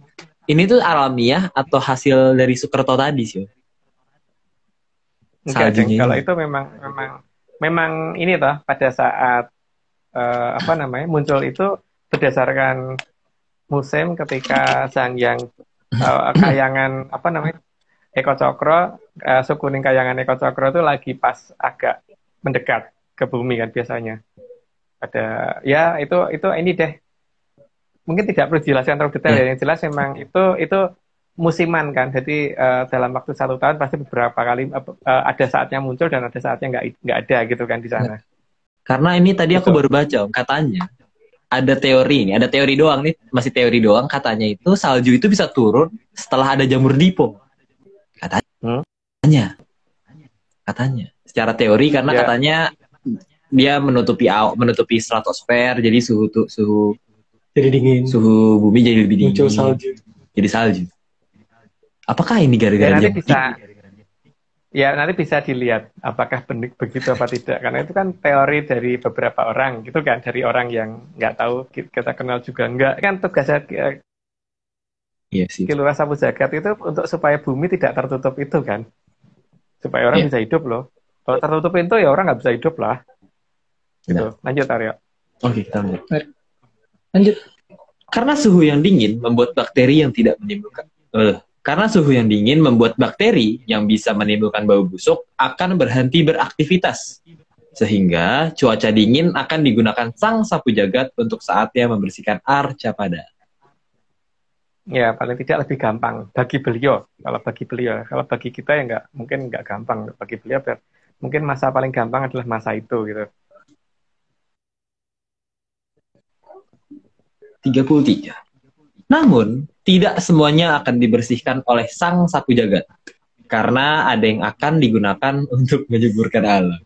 Speaker 4: tuh alamiah atau hasil dari Soekerto tadi sih?
Speaker 3: Enggak, Jeng.
Speaker 4: Saljunya
Speaker 3: Kalau
Speaker 4: ini.
Speaker 3: itu memang ini toh pada saat apa namanya muncul itu berdasarkan musim ketika Sangyang Kayangan apa namanya Eko Cokro sukuning Kayangan Eko Cokro itu lagi pas agak mendekat ke bumi kan biasanya. Ada ya itu ini deh. Mungkin tidak perlu dijelaskan terlalu detail ya. Yang jelas memang itu musiman kan. Jadi dalam waktu 1 tahun pasti beberapa kali ada saatnya muncul dan ada saatnya nggak ada gitu kan di sana.
Speaker 4: Karena ini tadi aku
Speaker 3: Gitu.
Speaker 4: baru baca, katanya ada teori doang nih, masih teori doang. Katanya itu salju itu bisa turun setelah ada jamur dipo. Katanya. Secara teori karena
Speaker 3: Ya.
Speaker 4: katanya dia menutupi stratosfer, jadi suhu
Speaker 1: Jadi dingin.
Speaker 4: suhu bumi jadi lebih dingin.
Speaker 1: Muncul salju.
Speaker 4: Jadi salju. Apakah ini
Speaker 3: Ya
Speaker 4: gara-gara
Speaker 3: nanti
Speaker 4: jamur
Speaker 3: bisa
Speaker 4: dipo?
Speaker 3: nanti bisa dilihat apakah begitu apa tidak. Karena itu kan teori dari beberapa orang gitu kan, dari orang yang nggak tahu kita kenal juga nggak kan tugasnya
Speaker 4: Iya sih.
Speaker 3: Kilurah Sapu Jagat itu untuk supaya bumi tidak tertutup itu kan, supaya orang
Speaker 4: Iya.
Speaker 3: bisa hidup loh. Kalau tertutup pintu ya orang nggak bisa hidup lah. Gitu.
Speaker 4: Benar.
Speaker 3: Lanjut Aryo.
Speaker 4: Oke, kita lanjut.
Speaker 1: Lanjut.
Speaker 4: Karena suhu yang dingin membuat bakteri yang tidak menimbulkan karena suhu yang dingin membuat bakteri yang bisa menimbulkan bau busuk akan berhenti beraktivitas. Sehingga cuaca dingin akan digunakan sang sapu jagat untuk saatnya membersihkan arca pada.
Speaker 3: Ya paling tidak lebih gampang bagi beliau. Kalau bagi kita ya mungkin nggak gampang. Bagi beliau mungkin masa paling gampang adalah masa itu gitu.
Speaker 4: 33. Namun, tidak semuanya akan dibersihkan oleh sang sapu jagat. Karena ada yang akan digunakan untuk menyuburkan alam.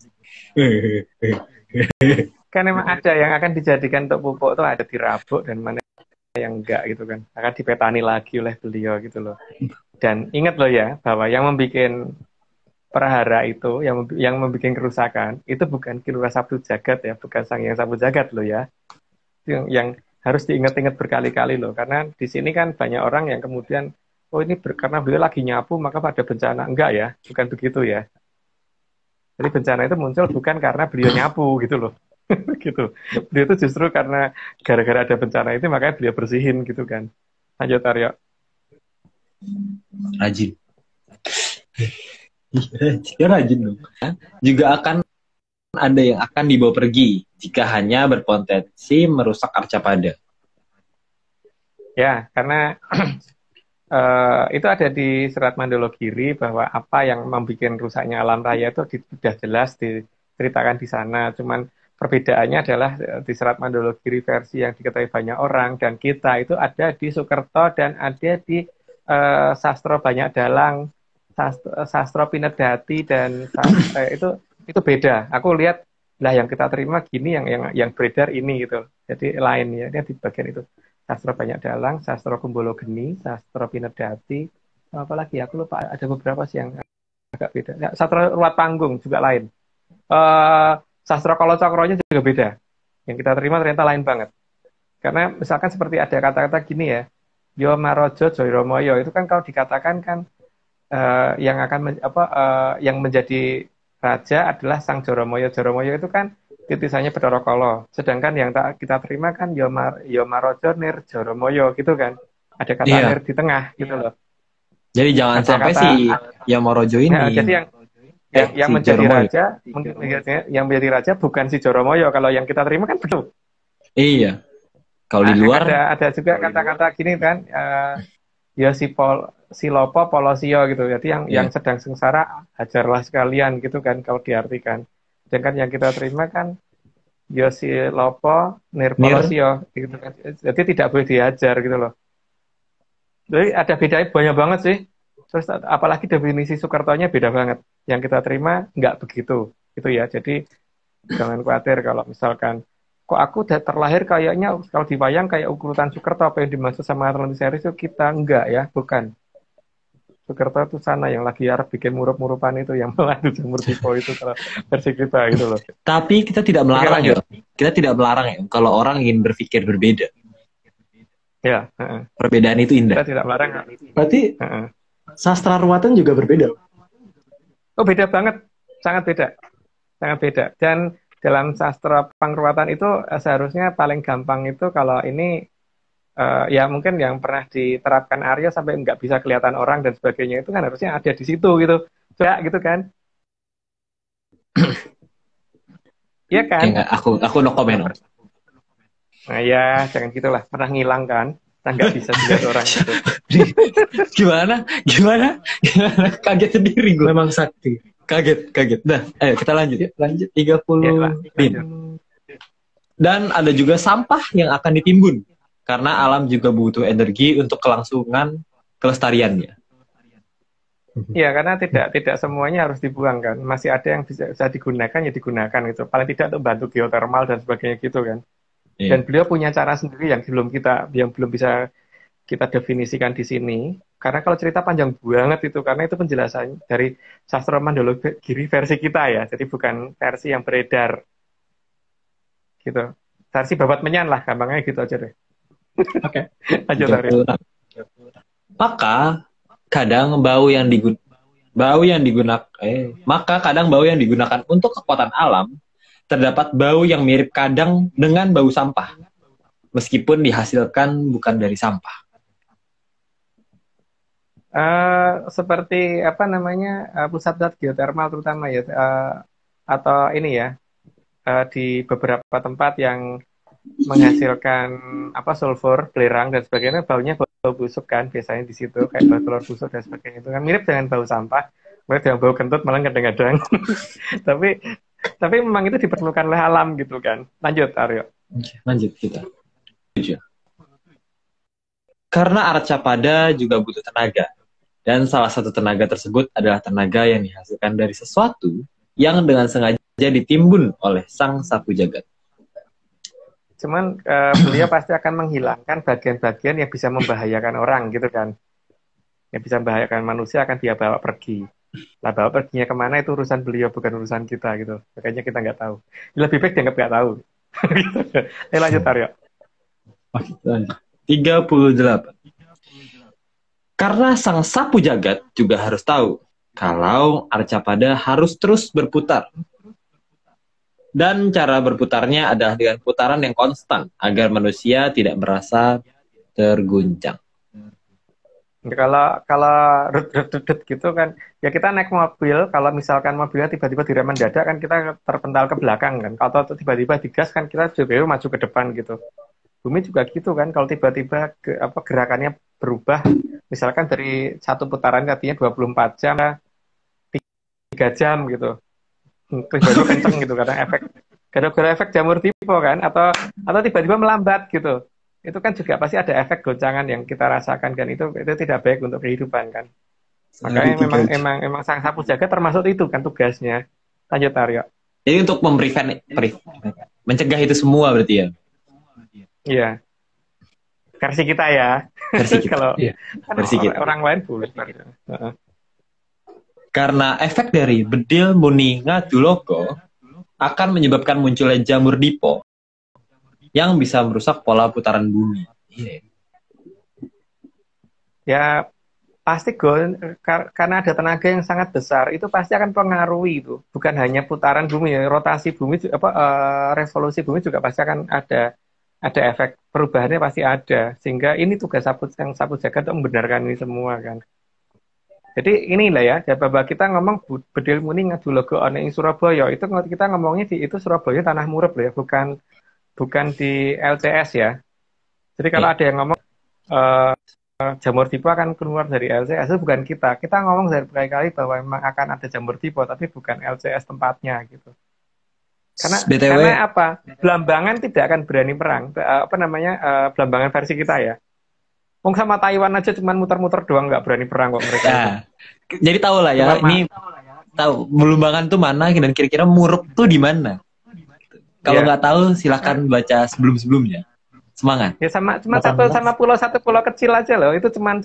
Speaker 3: Kan memang ada yang akan dijadikan untuk pupuk itu ada dirabuk dan mana yang enggak gitu kan. Akan dipetani lagi oleh beliau gitu loh. Dan ingat loh ya bahwa yang membuat perhara itu, yang membuat kerusakan itu bukan Kilurah Sapu Jagat ya, bukan Sangyang Sapu Jagat loh ya. Itu yang harus diingat-ingat berkali-kali loh, karena di sini kan banyak orang yang kemudian, oh ini karena beliau lagi nyapu maka pada bencana. Enggak ya, bukan begitu ya. Jadi bencana itu muncul bukan karena beliau nyapu gitu loh. Gitu. Beliau itu justru karena gara-gara ada bencana itu makanya beliau bersihin gitu kan. Lanjut Aryo.
Speaker 4: Rajin. Ya rajin dong. Juga akan ada yang akan dibawa pergi jika hanya berpotensi merusak arca pada.
Speaker 3: Ya, karena itu ada di Serat Mandologiri bahwa apa yang membuat rusaknya alam raya itu sudah jelas diceritakan di sana. Cuman perbedaannya adalah di Serat Mandologiri versi yang diketahui banyak orang dan kita itu ada di Soekerto dan ada di Sastro Banyak Dalang, Sastro Pinedati dan itu beda. Aku lihat lah yang kita terima gini, yang beredar ini gitu. Jadi lain ya, dia di bagian itu. Sastro Banyak Dalang, Sastro Kumbolo Geni, Sastro Pinedati, apa lagi? Aku lupa. Ada beberapa sih yang agak beda. Ya, Sastro Ruat Panggung juga lain. Sastro Kolo Cokronya juga beda. Yang kita terima ternyata lain banget. Karena misalkan seperti ada kata-kata gini ya, Yo Marojo Joyromoyo itu kan kalau dikatakan kan yang akan yang menjadi raja adalah Sang Joromoyo. Joromoyo itu kan titisannya Bathara Kala. Sedangkan yang kita terima kan Yo Marojo Nir Joromoyo gitu kan. Ada kata nir di tengah gitu loh.
Speaker 4: Jadi jangan
Speaker 3: Ada
Speaker 4: sampai
Speaker 3: kata-
Speaker 4: si Yamorojo ini.
Speaker 3: Nah, jadi yang
Speaker 4: si
Speaker 3: menjadi
Speaker 4: Joromoyo.
Speaker 3: raja, yang menjadi raja bukan si Joromoyo. Kalau yang kita terima kan betul.
Speaker 4: Iya. Kalau di luar
Speaker 3: Ada juga kata-kata gini kan, ya si lopo polosio gitu. Jadi yang sedang sengsara hajarlah sekalian gitu kan kalau diartikan. Sedangkan yang kita terima kan ya si lopo nir polosio gitu kan. Jadi tidak boleh diajar gitu loh. Jadi ada bedanya banyak banget sih. Terus apalagi definisi Soekartonya beda banget. Yang kita terima nggak begitu gitu ya. Jadi jangan khawatir kalau misalkan kok aku udah terlahir kayaknya kalau diwayang kayak ukuran Soekarto, apa yang dimaksud sama Atlantis Series itu kita enggak ya, bukan. Soekarto itu sana yang lagi Arab bikin murup-murupan itu yang melaju jamur tipo itu kalau versi kita gitu loh.
Speaker 4: Tapi kita tidak melarang ya. Kita tidak melarang ya kalau orang ingin berpikir berbeda.
Speaker 3: Ya,
Speaker 4: perbedaan itu indah.
Speaker 3: kita tidak melarang.
Speaker 1: Berarti sastra ruwatan juga berbeda.
Speaker 3: Oh, beda banget. Sangat beda. Sangat beda. Dan dalam sastra pangruwatan itu seharusnya paling gampang itu kalau ini ya mungkin yang pernah diterapkan Arya sampai nggak bisa kelihatan orang dan sebagainya itu kan harusnya ada di situ gitu. Coba gitu kan. Iya kan?
Speaker 4: Aku no comment.
Speaker 3: Nah ya, jangan gitulah. Pernah ngilang kan? Kita nggak bisa dilihat orang gitu.
Speaker 4: Gimana? Kaget sendiri gue.
Speaker 1: Memang sakti.
Speaker 4: Kaget. Dah, ayo kita lanjut.
Speaker 1: Lanjut.
Speaker 4: 30 menit. Dan ada juga sampah yang akan ditimbun. Karena alam juga butuh energi untuk kelangsungan kelestariannya.
Speaker 3: Iya, karena tidak semuanya harus dibuang kan. Masih ada yang bisa digunakan ya digunakan gitu. Paling tidak untuk bantu geothermal dan sebagainya gitu kan. Dan beliau punya cara sendiri yang belum bisa kita definisikan di sini. Karena kalau cerita panjang banget itu, karena itu penjelasan dari sastra Mandala Giri versi kita ya. Jadi bukan versi yang beredar. Gitu. Versi Babat Menyan lah, gampangnya gitu aja deh.
Speaker 1: Oke.
Speaker 3: Lanjut, Arya.
Speaker 4: Maka kadang bau yang digunakan untuk kekuatan alam, terdapat bau yang mirip kadang dengan bau sampah, meskipun dihasilkan bukan dari sampah.
Speaker 3: Seperti apa namanya pusat-pusat geothermal terutama ya, atau ini ya di beberapa tempat yang menghasilkan sulfur, belerang dan sebagainya, baunya bau busuk kan biasanya di situ kayak bau telur busuk dan sebagainya itu kan mirip dengan bau sampah, mirip dengan bau kentut malah kadang-kadang. Tapi memang itu diperlukan oleh alam gitu kan. Lanjut, Aryo.
Speaker 4: Lanjut kita. Karena Arcapada juga butuh tenaga. Dan salah satu tenaga tersebut adalah tenaga yang dihasilkan dari sesuatu yang dengan sengaja ditimbun oleh Sang Sapu Jagat.
Speaker 3: Cuman beliau pasti akan menghilangkan bagian-bagian yang bisa membahayakan orang gitu kan. Yang bisa membahayakan manusia akan dia bawa pergi. Lah bawa perginya kemana itu urusan beliau, bukan urusan kita gitu. Makanya kita nggak tahu. Lebih baik dianggap nggak tahu. Lanjut, Aryo.
Speaker 4: 38. Karena Sang Sapu Jagat juga harus tahu kalau Arcapada harus terus berputar. Dan cara berputarnya adalah dengan putaran yang konstan agar manusia tidak merasa terguncang.
Speaker 3: Kalau rut gitu kan, ya kita naik mobil, kalau misalkan mobilnya tiba-tiba direm mendadak kan kita terpental ke belakang kan. Kalau tiba-tiba digas kan kita juga maju ke depan gitu. Bumi juga gitu kan, kalau tiba-tiba gerakannya berubah, misalkan dari satu putaran artinya 24 jam, 3 jam gitu. Tiba-tiba kenceng gitu karena gara-gara efek jamur tipo kan, atau tiba-tiba melambat gitu. Itu kan juga pasti ada efek goncangan yang kita rasakan kan, itu tidak baik untuk kehidupan kan. Makanya memang Sang Sapu Jagat termasuk itu kan tugasnya. Lanjut, Aryo.
Speaker 4: Jadi untuk mencegah itu semua berarti ya.
Speaker 3: Iya. Versi kita ya.
Speaker 4: Versi kita.
Speaker 3: Kalau
Speaker 4: versi kita.
Speaker 3: Orang lain boleh.
Speaker 4: Karena efek dari bedil muni ngaduloko akan menyebabkan munculnya jamur dipo yang bisa merusak pola putaran bumi. Ya
Speaker 3: pasti karena ada tenaga yang sangat besar, itu pasti akan pengaruhi itu. Bukan hanya putaran bumi ya, rotasi bumi, revolusi bumi juga pasti akan ada efek perubahannya pasti ada. Sehingga ini tugas Sang Sapu Jagat untuk membenarkan ini semua kan. Jadi inilah ya, bahwa kita ngomong bedil muni ngadulogo ana ing Surabaya, itu kita ngomongnya itu Surabaya tanah murep loh ya, bukan di LCS ya. Jadi kalau ada yang ngomong jamur tipe akan keluar dari LCS itu bukan kita. Kita ngomong dari berkali-kali bahwa memang akan ada jamur tipe, tapi bukan LCS tempatnya gitu.
Speaker 4: BTW,
Speaker 3: Karena apa? Belambangan tidak akan berani perang. Apa namanya? Belambangan versi kita ya. Wong sama Taiwan aja cuman muter-muter doang nggak berani perang kok mereka.
Speaker 4: nah, jadi tahu lah ya, ini tahu Belambangan tuh mana dan kira-kira Muruk tuh di mana. Kalau nggak tahu silakan baca sebelum-sebelumnya. Semangat.
Speaker 3: Ya cuma satu pulau kecil aja loh. Itu cuman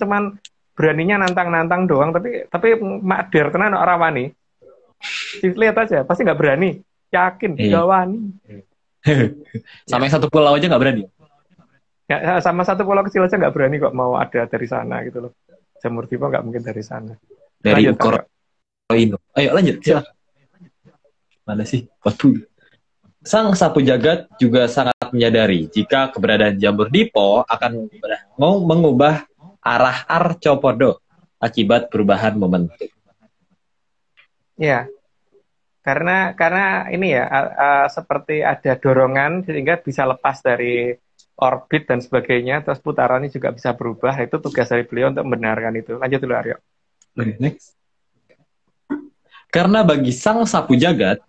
Speaker 3: beraninya nantang-nantang doang. Tapi makdir tenan orang wani. Lihat aja, pasti nggak berani. Yakin, nggak wani.
Speaker 4: Sama yang satu pulau aja nggak berani.
Speaker 3: Ya, sama satu pulau kecil aja nggak berani kok mau ada dari sana gitu loh. Jamur tipe nggak mungkin dari sana.
Speaker 4: Dari
Speaker 3: Lanjut,
Speaker 4: Ukoroino. Ayo lanjut, silakan. Mana sih? Waduh. Sang sapu jagat juga sangat menyadari jika keberadaan jamur dipo akan mengubah arah Arcopodo akibat perubahan momentum.
Speaker 3: Ya, karena ini ya seperti ada dorongan sehingga bisa lepas dari orbit dan sebagainya, terus putarannya juga bisa berubah. Itu tugas dari beliau untuk membenarkan itu. Lanjut dulu Aryo.
Speaker 4: Oke, next. Karena bagi sang sapu jagat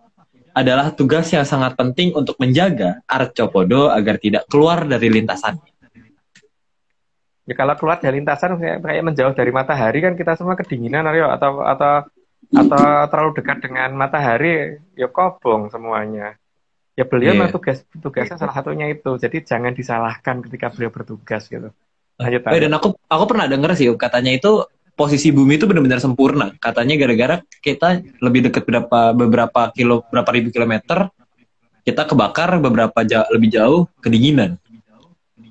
Speaker 4: adalah tugas yang sangat penting untuk menjaga Arcopodo agar tidak keluar dari lintasannya.
Speaker 3: Ya kalau keluar dari lintasan kayak menjauh dari matahari kan kita semua kedinginan Aryo atau terlalu dekat dengan matahari ya kobong semuanya. Ya beliau memang tugasnya salah satunya itu. Jadi jangan disalahkan ketika beliau bertugas gitu. Lanjut,
Speaker 4: dan aku pernah dengar sih katanya itu posisi bumi itu benar-benar sempurna. Katanya gara-gara kita lebih dekat berapa ribu kilometer, kita kebakar lebih jauh kedinginan.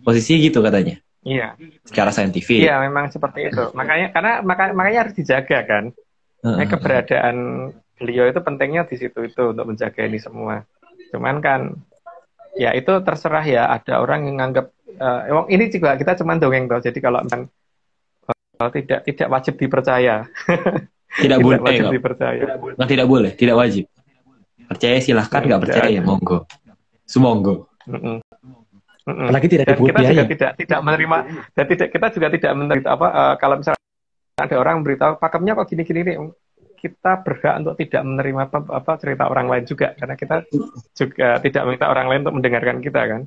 Speaker 4: Posisinya gitu katanya.
Speaker 3: Iya.
Speaker 4: Secara saintifik.
Speaker 3: Iya, memang seperti itu. Makanya harus dijaga kan. Keberadaan beliau itu pentingnya di situ itu untuk menjaga ini semua. Cuman kan ya itu terserah ya, ada orang yang nganggap ini juga kita cuman dongeng toh. Jadi kalau memang tidak wajib dipercaya.
Speaker 4: Tidak boleh
Speaker 3: wajib dipercaya.
Speaker 4: Tidak boleh, tidak wajib. Percaya silahkan, nggak percaya monggo. Sumonggo.
Speaker 1: Apalagi tidak dipungut
Speaker 3: biaya. Kita juga
Speaker 1: ya.
Speaker 3: tidak menerima dan kita juga tidak menerima kalau misalnya ada orang beritahu pakemnya kok gini-gini nih, kita berhak untuk tidak menerima cerita orang lain juga karena kita juga tidak meminta orang lain untuk mendengarkan kita kan.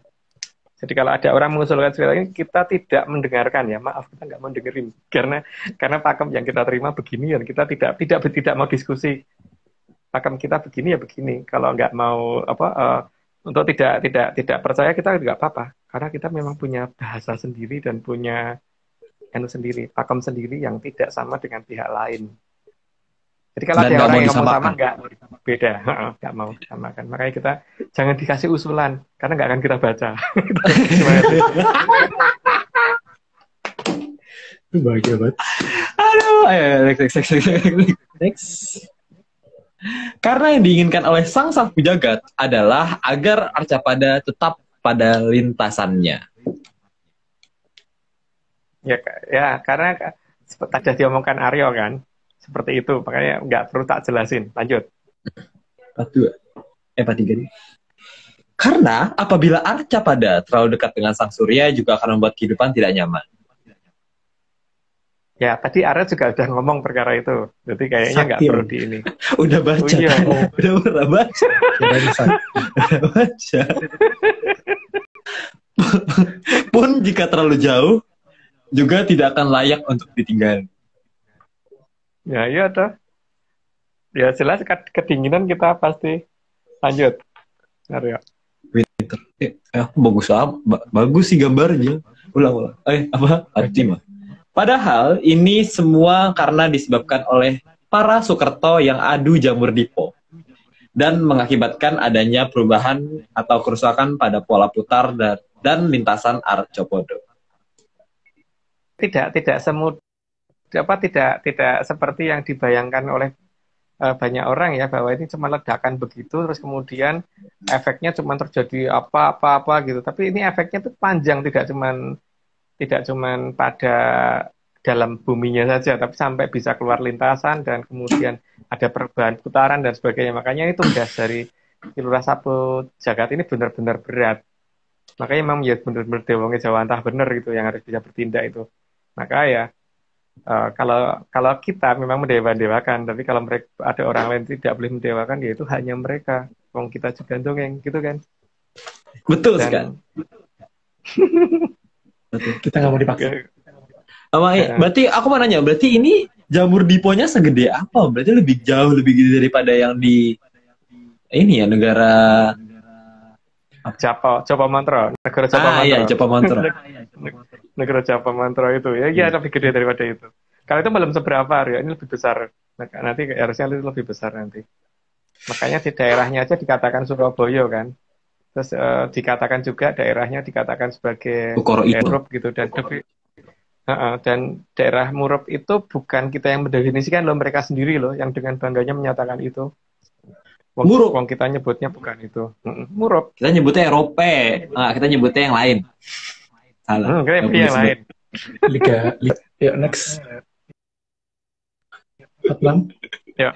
Speaker 3: Jadi kalau ada orang mengusulkan cerita ini, kita tidak mendengarkan ya, maaf kita nggak mau dengerin karena pakem yang kita terima begini dan kita tidak mau diskusi. Pakem kita begini ya begini. Kalau nggak mau untuk tidak percaya kita nggak apa-apa karena kita memang punya bahasa sendiri dan punya sendiri, pakem sendiri yang tidak sama dengan pihak lain. Jadi kalau ada orang yang mau sama nggak beda, nggak mau samakan. Makanya kita jangan dikasih usulan karena nggak akan kita baca.
Speaker 1: Bahagia banget.
Speaker 4: Aduh, next. Karena yang diinginkan oleh sang sapu jagat adalah agar Arcapada tetap pada lintasannya.
Speaker 3: Ya, karena tadi diomongkan Aryo kan. Seperti itu, makanya nggak perlu tak jelasin. Lanjut.
Speaker 4: 4 3 nih. Karena apabila Arcapada terlalu dekat dengan sang surya juga akan membuat kehidupan tidak nyaman.
Speaker 3: Ya, tadi Aryo juga udah ngomong perkara itu. Jadi kayaknya nggak perlu di ini.
Speaker 4: Udah baca. Udah pernah baca. Udah baca. Pun jika terlalu jauh, juga tidak akan layak untuk ditinggal.
Speaker 3: Ya iya toh. Ya jelas kedinginan kita pasti. Lanjut. Aryo.
Speaker 4: Winter. Bagus sih gambarnya. Ulang. Artima. Padahal ini semua karena disebabkan oleh para Sukerto yang adu jamur dipo dan mengakibatkan adanya perubahan atau kerusakan pada pola putar dan lintasan Arcopodo.
Speaker 3: Tidak seperti yang dibayangkan oleh banyak orang ya, bahwa ini cuma ledakan begitu terus kemudian efeknya cuma terjadi apa gitu. Tapi ini efeknya itu panjang, tidak cuman pada dalam buminya saja, tapi sampai bisa keluar lintasan dan kemudian ada perubahan putaran dan sebagainya. Makanya ini tugas dari Kilurah Sapu Jagat ini benar-benar berat. Makanya memang ya benar-benar dewangnya Jawa Antah benar gitu yang harus bisa bertindak itu. Maka ya kalau kalau kita memang mendewa-dewakan, tapi kalau mereka ada orang lain tidak boleh mendewakan, ya itu hanya mereka. Wong kita juga dongeng, gitu kan?
Speaker 4: Betul
Speaker 3: Dan
Speaker 4: sekali.
Speaker 1: Kita nggak mau dipaksa.
Speaker 4: Berarti aku mau nanya, berarti ini jamur diponya segede apa? Berarti lebih jauh lebih gede daripada yang di ini ya negara
Speaker 3: Japa Mantro, negara Japa Mantro.
Speaker 4: Iya, Japa Mantro.
Speaker 3: Negara Japa Mantro itu ya lebih gede daripada itu. Kalau itu belum seberapa ya, ini lebih besar. Nanti harusnya lebih besar nanti. Makanya di daerahnya aja dikatakan Surabaya kan. Terus dikatakan juga daerahnya dikatakan sebagai Murup gitu dan daerah Murup itu bukan kita yang mendefinisikan loh, mereka sendiri loh yang dengan bangganya menyatakan itu.
Speaker 4: Murup.
Speaker 3: Wong kita nyebutnya bukan itu. Murup.
Speaker 4: Kita nyebutnya Eropa. Kita nyebutnya yang lain. Salah.
Speaker 3: Kita yang lain.
Speaker 1: Liga. Yuk, next.
Speaker 3: Ya.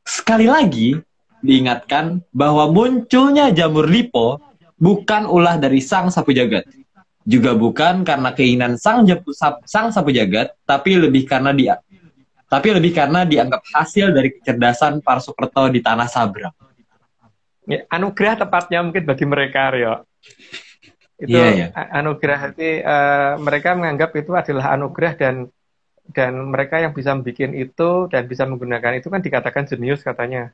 Speaker 4: Sekali lagi diingatkan bahwa munculnya jamur lipo bukan ulah dari sang sapu jagat. Juga bukan karena keinginan sang sapu jagat, tapi lebih karena dianggap hasil dari kecerdasan Parsukerto di tanah Sabrang.
Speaker 3: Ya, anugerah tepatnya mungkin bagi mereka, Rio. Itu anugerah itu mereka menganggap itu adalah anugerah dan mereka yang bisa membuat itu dan bisa menggunakan itu kan dikatakan jenius katanya.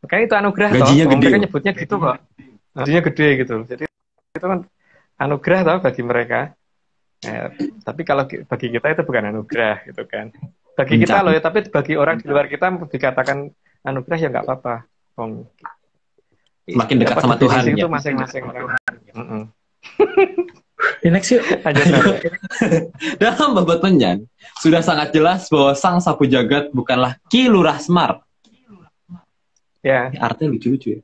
Speaker 3: Makanya itu anugerah
Speaker 4: gajinya
Speaker 3: toh.
Speaker 4: Gede.
Speaker 3: Mereka nyebutnya gitu kok. Gajinya gede gitu. Jadi itu kan anugerah toh bagi mereka. Tapi kalau bagi kita itu bukan anugerah gitu kan. Bagi kita loh ya, tapi bagi orang di luar kita dikatakan anugerah ya nggak apa-apa.
Speaker 4: Makin dekat sama Tuhan
Speaker 3: itu masing-masing orang.
Speaker 1: Next yuk.
Speaker 4: Dalam Babat Menyan sudah sangat jelas bahwa sang sapu jagat bukanlah Ki Lurah Semar.
Speaker 3: Ya.
Speaker 4: Artinya lucu-lucu ya.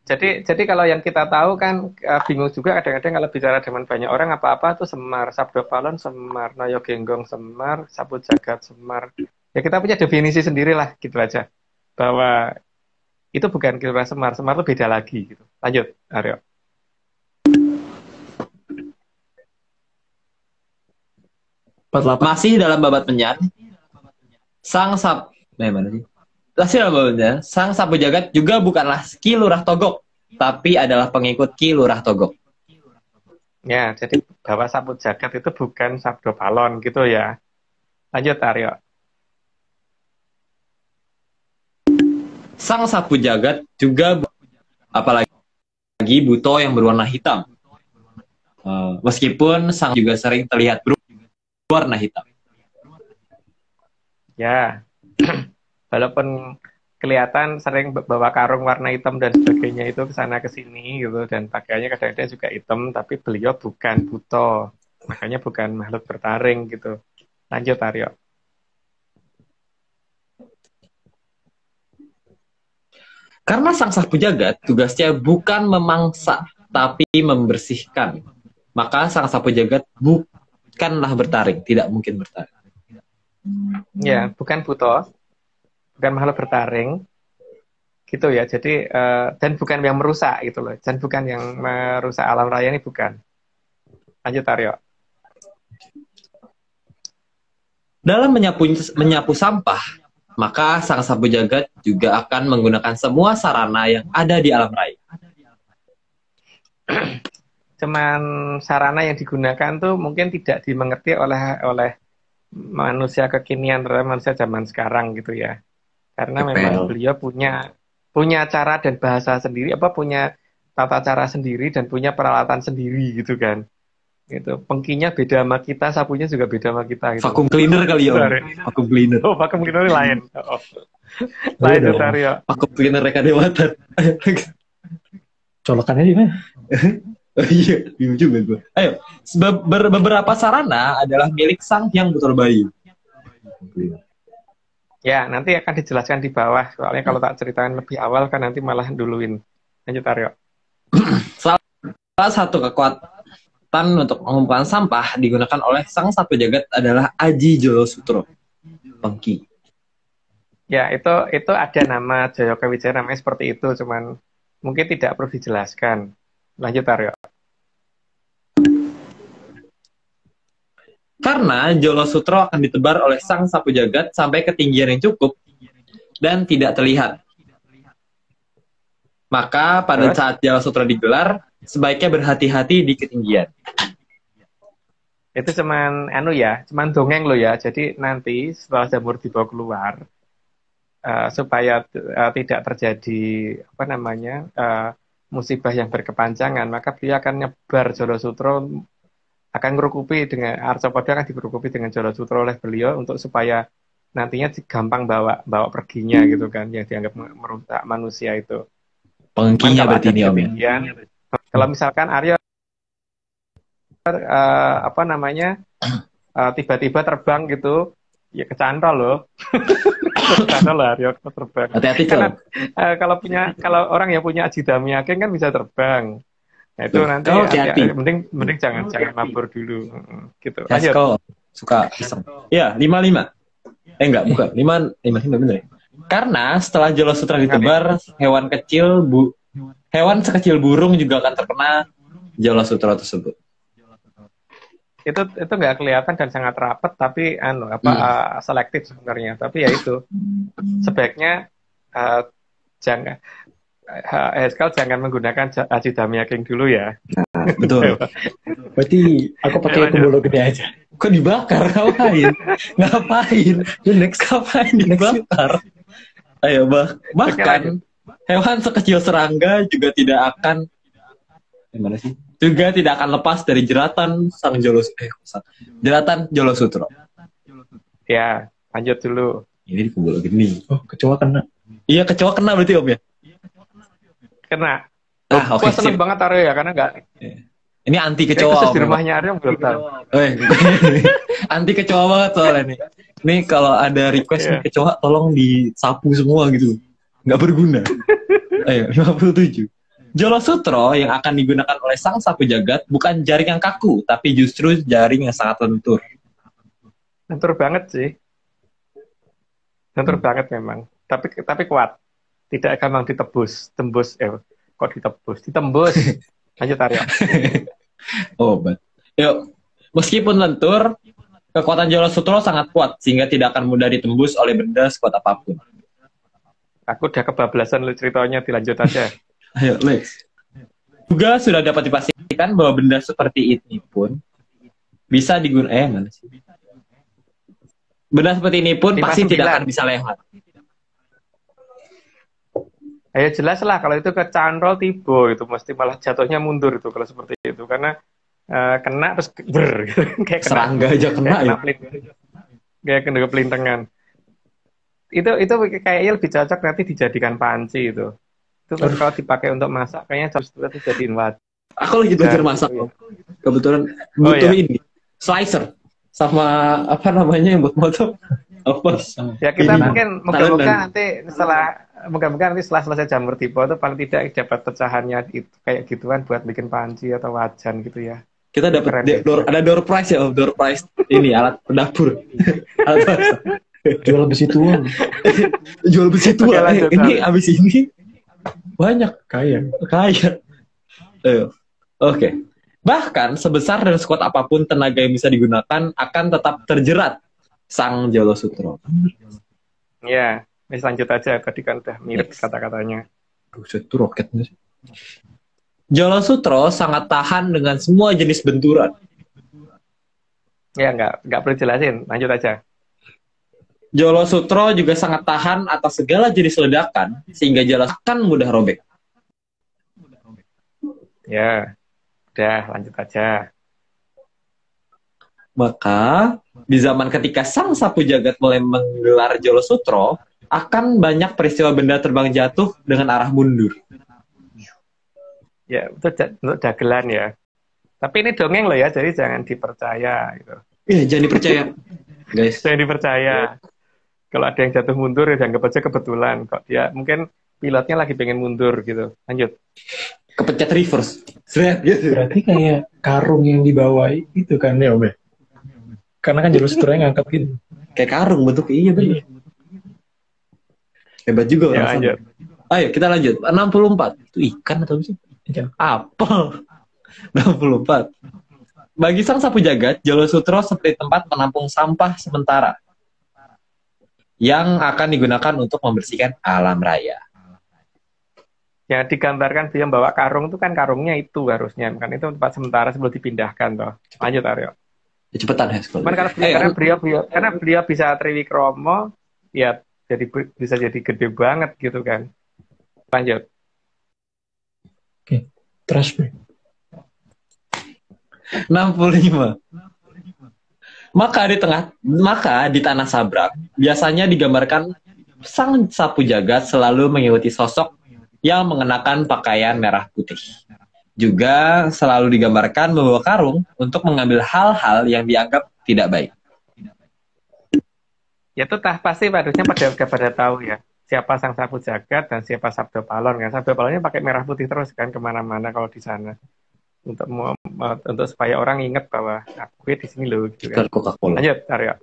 Speaker 3: Jadi kalau yang kita tahu kan bingung juga kadang-kadang kalau bicara dengan banyak orang apa-apa tuh Semar, Sabdo Palon Semar, Noyo Genggong Semar, Sapu Jagat Semar. Ya kita punya definisi sendirilah gitu aja. Bahwa itu bukan Ki Lurah Semar, Semar itu beda lagi gitu. Lanjut, Aryo.
Speaker 4: Masih dalam Babat Menyan, sang sapu jagat juga bukanlah Ki Lurah Togok, tapi adalah pengikut Ki Lurah Togok.
Speaker 3: Ya, jadi bahwa sapu jagat itu bukan Sabdo Palon gitu ya. Lanjut, Aryo.
Speaker 4: Sang sapu jagat juga apalagi buto yang berwarna hitam. Meskipun sang juga sering terlihat berwarna hitam.
Speaker 3: Ya, walaupun kelihatan sering bawa karung warna hitam dan sebagainya itu ke sana ke sini gitu dan pakaiannya kadang-kadang juga hitam, tapi beliau bukan buto, makanya bukan makhluk bertaring gitu. Lanjut, Aryo.
Speaker 4: Karena sang sapu jagat tugasnya bukan memangsa, tapi membersihkan. Maka sang sapu jagat bukanlah bertaring, tidak mungkin bertaring.
Speaker 3: Ya, bukan buto, bukan makhluk bertaring, gitu ya. Jadi dan bukan yang merusak gitu loh, dan bukan yang merusak alam raya ini bukan. Lanjut, Aryo.
Speaker 4: Dalam menyapu sampah, maka sang sapu jagat juga akan menggunakan semua sarana yang ada di alam raya.
Speaker 3: Cuman sarana yang digunakan tuh mungkin tidak dimengerti oleh manusia kekinian, manusia zaman sekarang gitu ya. Karena memang beliau punya cara dan bahasa sendiri, punya tata cara sendiri dan punya peralatan sendiri gitu kan. Gitu. Pengkinya beda sama kita, sapunya juga beda sama kita gitu.
Speaker 4: Vacuum cleaner kali ya. Vacuum cleaner.
Speaker 3: Oh, vacuum cleaner lain. Lain itu Aryo.
Speaker 4: Vacuum cleaner Reka Dewata.
Speaker 1: Colokannya di mana?
Speaker 4: Iya, bingung juga gue. Ayo, beberapa sarana adalah milik sang Hyang Putra Bayu.
Speaker 3: Ya, nanti akan dijelaskan di bawah. Soalnya kalau tak ceritakan lebih awal kan nanti malah duluin. Lanjut, Aryo.
Speaker 4: Salah satu kekuatan untuk mengumpulkan sampah digunakan oleh sang sapu jagat adalah Aji Jolo Sutro, Pengki.
Speaker 3: Ya, itu ada nama Jayaka Wijaya namanya seperti itu, cuman mungkin tidak perlu dijelaskan. Lanjut, Aryo.
Speaker 4: Karena Jolo Sutro akan ditebar oleh sang sapu jagat sampai ketinggian yang cukup dan tidak terlihat. Maka pada saat Jolo Sutro digelar, sebaiknya berhati-hati di ketinggian.
Speaker 3: Itu cuman cuman dongeng lo ya. Jadi nanti setelah jamur dibawa keluar, supaya tidak terjadi musibah yang berkepanjangan, maka beliau akan nyebar Jolo Sutro, akan ngerukupi dengan Arcopodo akan dikerukupi dengan Jolo Sutro oleh beliau untuk supaya nantinya gampang bawa perginya gitu kan, yang dianggap merusak manusia itu.
Speaker 4: Pengkinya berarti ini Om ya.
Speaker 3: Kalau misalkan Aryo tiba-tiba terbang gitu, ya kecantol loh. Kecantol lah Aryo terbang.
Speaker 4: Hati-hati
Speaker 3: kalau orang yang punya Ajidami Ageng kan bisa terbang. Nah, itu nanti mending jangan mabur dulu gitu.
Speaker 4: Lanjut. Kalau suka iseng. Ya, 55. Enggak, bukan. 55 bener ya. Karena setelah Jolo Sutro ditebar, hewan sekecil burung juga akan terkena Jolo Sutro tersebut.
Speaker 3: Itu nggak kelihatan dan sangat rapat, tapi selektif sebenarnya. Tapi ya itu sebaiknya jangan menggunakan Ajidami Ageng dulu ya.
Speaker 4: Betul.
Speaker 1: Berarti aku pakai kumbolo gede aja.
Speaker 4: Kok dibakar? Ngapain? Ngapain dibakar? Ayo, bahkan hewan sekecil serangga juga tidak akan tidak akan lepas dari jeratan Jolo Sutro.
Speaker 3: Ya, lanjut dulu.
Speaker 4: Ini di kumbolo gini.
Speaker 1: Oh, kecoa kena.
Speaker 4: Iya, kecoa kena berarti Om ya?
Speaker 3: Kena.
Speaker 4: Oke,
Speaker 3: seneng banget Aryo ya, karena nggak.
Speaker 4: Ini anti kecoa.
Speaker 3: Di rumahnya Aryo belum tahu.
Speaker 4: Anti kecoa banget soalnya nih. Ini kalau ada request nih kecoa, tolong disapu semua gitu. Nggak berguna. Ayo, 57. Jolo Sutro yang akan digunakan oleh sang sapu jagat bukan jaring yang kaku, tapi justru jaring yang sangat lentur.
Speaker 3: Lentur banget sih. Lentur banget memang. Tapi kuat. Tidak gampang ditembus. Ditembus. Lanjut Aryo.
Speaker 4: Obat. Yuk, meskipun lentur, kekuatan Jolo Sutro sangat kuat sehingga tidak akan mudah ditembus oleh benda sekuat apapun.
Speaker 3: Aku udah kebablasan lu ceritanya, dilanjut aja.
Speaker 4: Ayo, Lex. Juga sudah dapat dipastikan bahwa benda seperti ini pun bisa digunakan. Mana sih? Benda seperti ini pun pasti tidak akan bisa lewat.
Speaker 3: Ayo jelas lah, kalau itu kecantol tibo itu mesti malah jatuhnya mundur itu kalau seperti itu, karena kena terus kayak
Speaker 4: serangga aja kena ya.
Speaker 3: Kayak kena kepelintengan. Itu kayaknya lebih cocok nanti dijadikan panci itu. Itu kalau dipakai untuk masak kayaknya harus dijadiin wadah.
Speaker 4: Aku lagi belajar masak. Kebetulan butuh ini slicer sama yang buat motor.
Speaker 3: Ya kita mungkin moga-moga nanti setelah selesai jamur tipe itu paling tidak dapat pecahannya itu kayak gituan buat bikin panci atau wajan gitu ya.
Speaker 4: Kita dapat ada door prize ya, door prize ini alat dapur.
Speaker 1: Jual besi tua.
Speaker 4: Jual besi tua. Ini abis ini banyak
Speaker 1: kaya.
Speaker 4: Oke. Bahkan sebesar dan sekuat apapun tenaga yang bisa digunakan akan tetap terjerat sang Jolo Sutro.
Speaker 3: Ya, lanjut aja. Tadi kan udah mirip kata-katanya.
Speaker 4: Itu roketnya sih. Jolo Sutro sangat tahan dengan semua jenis benturan.
Speaker 3: Ya, nggak perlu jelasin. Lanjut aja.
Speaker 4: Jolo Sutro juga sangat tahan atas segala jenis ledakan, sehingga Jolo akan mudah robek.
Speaker 3: Ya, udah lanjut aja.
Speaker 4: Maka, di zaman ketika sang sapu jagat mulai menggelar Jolo Sutro, akan banyak peristiwa benda terbang jatuh dengan arah mundur.
Speaker 3: Ya, itu untuk dagelan ya. Tapi ini dongeng loh ya, jadi jangan dipercaya. Gitu.
Speaker 4: Iya, jangan dipercaya. Guys.
Speaker 3: Jangan dipercaya. Kalau ada yang jatuh mundur ya dianggap aja kebetulan. Kok dia mungkin pilotnya lagi pengen mundur gitu. Lanjut.
Speaker 4: Kepencet reverse.
Speaker 1: Gitu. Berarti kayak karung yang dibawa itu kan ya Om. Karena kan Jolo Sutro yang ngangkat gitu.
Speaker 4: Kayak karung bentuknya, iya benar. Hebat juga orang sana. Ayo kita lanjut. 64. Itu ikan atau apa sih? Apel. 64. Bagi sang sapu jagat, Jolo Sutro seperti tempat menampung sampah sementara yang akan digunakan untuk membersihkan alam raya.
Speaker 3: Ya digambarkan dia bawa karung itu kan karungnya itu harusnya kan itu tempat sementara sebelum dipindahkan toh. Lanjut Aryo.
Speaker 4: Ya, cepetan ya sekolah.
Speaker 3: Cuman karena beliau bisa Triwikromo ya jadi bisa jadi gede banget gitu kan. Lanjut.
Speaker 1: Oke, trust me.
Speaker 4: 65. Maka di tanah Sabrang biasanya digambarkan sang sapu jagat selalu mengikuti sosok yang mengenakan pakaian merah putih. Juga selalu digambarkan membawa karung untuk mengambil hal-hal yang dianggap tidak baik.
Speaker 3: Ya itu pasti harusnya pada tahu ya siapa sang sapu jagat dan siapa Sabdo Palon kan. Sabdo Palonnya pakai merah putih terus kan kemana-mana kalau di sana untuk supaya orang ingat bahwa aku di sini loh gitu kan.
Speaker 4: Coca-Cola.
Speaker 3: Lanjut Aryo.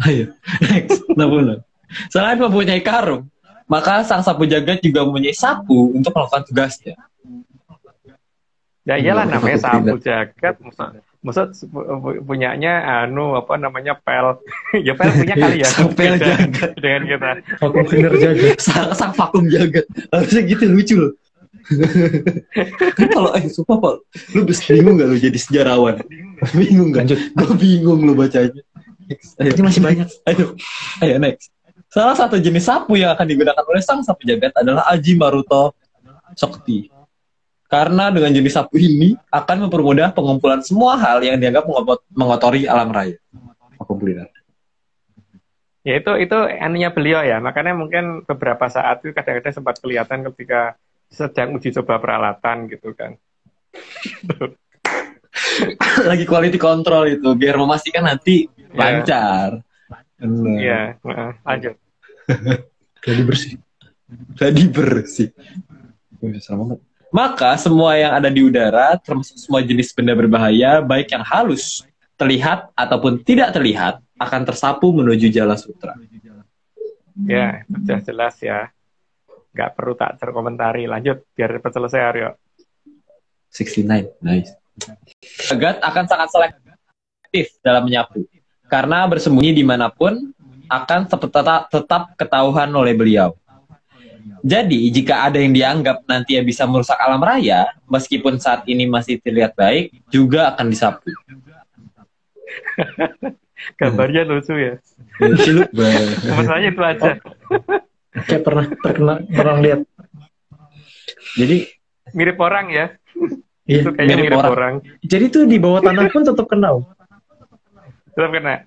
Speaker 4: Ayo, next. 60. Selain mempunyai karung, maka sang sapu jagat juga mempunyai sapu untuk melakukan tugasnya.
Speaker 3: Ya iyalah namanya sapu jagat, maksud punyanya pel. Ya pel punya kali ya.
Speaker 4: Pel jagat
Speaker 3: dengan kita.
Speaker 1: Vakum cleaner jagat.
Speaker 4: Sang vakum jagat. Harusnya gitu lucu loh. Kan kalau sumpah Pak, lu bingung gak lu jadi sejarawan? Bingung gak? Gue bingung lu bacanya.
Speaker 1: Ini masih banyak.
Speaker 4: Ayo next. Salah satu jenis sapu yang akan digunakan oleh sang sapu jagat adalah Aji Maruto Sokti. Karena dengan jenis sapu ini akan mempermudah pengumpulan semua hal yang dianggap mengotori alam raya.
Speaker 3: Ya itu anunya beliau ya. Makanya mungkin beberapa saat itu kadang-kadang sempat kelihatan ketika sedang uji coba peralatan gitu kan.
Speaker 4: Lagi quality control itu biar memastikan nanti lancar.
Speaker 3: Iya, lanjut.
Speaker 4: Jadi bersih. Maka semua yang ada di udara, termasuk semua jenis benda berbahaya, baik yang halus, terlihat ataupun tidak terlihat, akan tersapu menuju Jala Sutra.
Speaker 3: Ya, sudah jelas ya. Nggak perlu tak terkomentari. Lanjut, biar cepat selesai Aryo.
Speaker 4: 69, nice. Jagat akan sangat selektif dalam menyapu. Karena bersembunyi dimanapun, akan tetap ketahuan oleh beliau. Jadi, jika ada yang dianggap nanti bisa merusak alam raya, meskipun saat ini masih terlihat baik, juga akan disapu.
Speaker 3: Gambarnya lucu ya. Masalahnya itu aja.
Speaker 1: Kayak pernah lihat. Jadi
Speaker 3: mirip orang ya.
Speaker 1: Iya,
Speaker 3: itu kayaknya mirip orang.
Speaker 1: Jadi tuh di bawah tanah pun tetap kena.
Speaker 3: Tetap kena.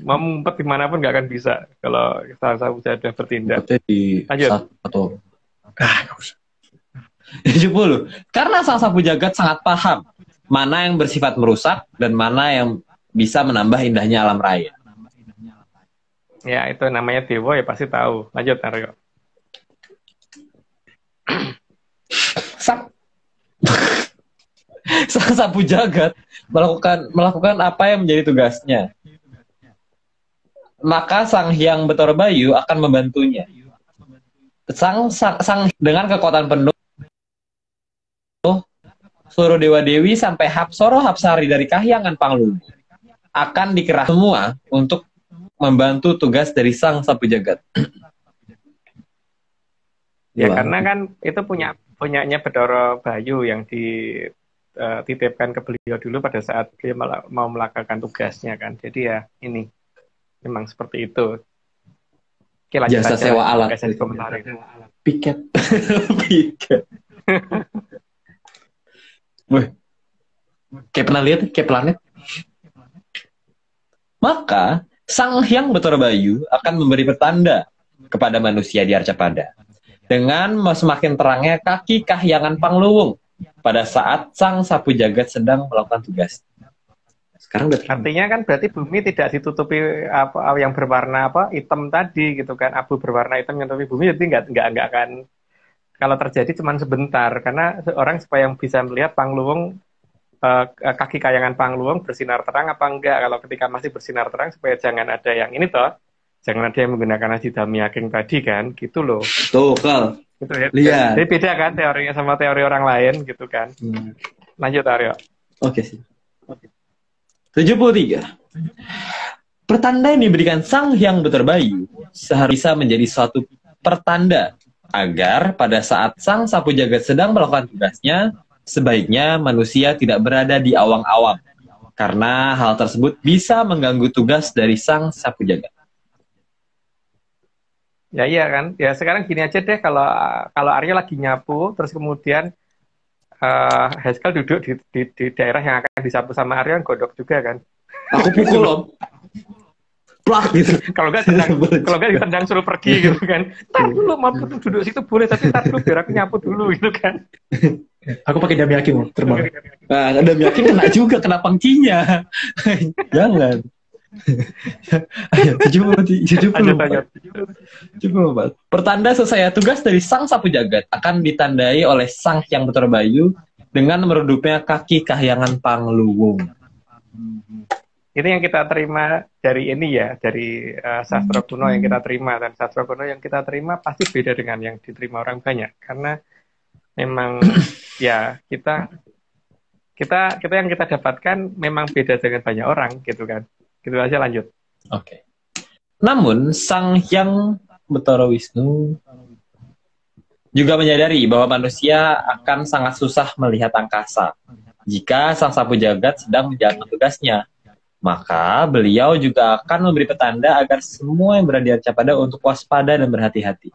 Speaker 3: Mau ngumpet dimanapun nggak akan bisa kalau sapu jagat bertindak. Lanjut.
Speaker 4: Atau 70. Karena sang sapu jagat sangat paham mana yang bersifat merusak dan mana yang bisa menambah indahnya alam raya.
Speaker 3: Ya, itu namanya Dewa ya pasti tahu. Lanjut, Aryo.
Speaker 4: Sang sapu jagat melakukan apa yang menjadi tugasnya. Maka Sang Hyang Betara Bayu akan membantunya. Sang dengan kekuatan penuh, seluruh dewa-dewi sampai Hapsoro Hapsari dari Kahyangan Panglulu akan dikerahkan semua untuk membantu tugas dari sang sapu jagat.
Speaker 3: Ya karena kan itu punyanya Betara Bayu yang dititipkan ke beliau dulu pada saat beliau mau melakukan tugasnya kan. Jadi ya ini memang seperti itu. Oke,
Speaker 4: jasa sewa alat.
Speaker 1: Piket.
Speaker 4: Piket. Wih. Kayak pernah lihat kayak planet. Maka Sang Hyang Betara Bayu akan memberi pertanda kepada manusia di Arcapada dengan semakin terangnya kaki Kahyangan Pangluwung pada saat sang sapu jagat sedang melakukan tugas. Sekarang
Speaker 3: artinya kan berarti bumi tidak ditutupi apa yang berwarna hitam tadi gitu kan, abu berwarna hitam yang menutupi bumi, jadi nggak akan, kalau terjadi cuma sebentar karena orang supaya bisa melihat Pangluwung, kaki Kahyangan Pangluwung bersinar terang apa enggak. Kalau ketika masih bersinar terang supaya jangan ada yang ini toh, jangan ada yang menggunakan Aji Damiaking tadi kan, gitu loh.
Speaker 4: Tuh, Kal.
Speaker 3: Gitu ya.
Speaker 4: Lihat.
Speaker 3: Jadi beda kan teorinya sama teori orang lain gitu kan. Lanjut Aryo.
Speaker 4: Oke sih. 73. Pertanda yang diberikan Sang Hyang Putrbayu seharusnya bisa menjadi suatu pertanda agar pada saat Sang Sapu Jagat sedang melakukan tugasnya, sebaiknya manusia tidak berada di awang-awang, karena hal tersebut bisa mengganggu tugas dari Sang Sapu Jagat.
Speaker 3: Ya iya kan. Ya sekarang gini aja deh, kalau Arya lagi nyapu, terus kemudian Haskell duduk di daerah yang akan disapu sama Arya, godok juga kan.
Speaker 4: Aku pukul Om. Plak gitu.
Speaker 3: Kalau nggak ditendang suruh pergi gitu kan. Tar dulu mau duduk situ boleh, tapi tar dulu biar aku nyapu dulu gitu kan.
Speaker 1: Aku pakai damiaki mau terbang.
Speaker 4: Nah, ada yakin kena juga, kena pangcinya. Jangan. Ayo, 74. Pertanda selesai tugas dari Sang Sapu Jagat akan ditandai oleh Sang Hyang Putrbayu dengan meredupnya kaki Kahyangan Pangluwung.
Speaker 3: Ini yang kita terima dari ini ya, dari sastra kuno yang kita terima, dan sastra kuno yang kita terima pasti beda dengan yang diterima orang banyak, karena memang ya kita yang kita dapatkan memang beda dengan banyak orang gitu kan. Gitu aja, lanjut.
Speaker 4: Oke. Namun Sang Hyang Putrawisnu juga menyadari bahwa manusia akan sangat susah melihat angkasa jika Sang Sapu Jagat sedang menjalankan tugasnya. Maka beliau juga akan memberi petanda agar semua yang berada di Arcapada untuk waspada dan berhati-hati.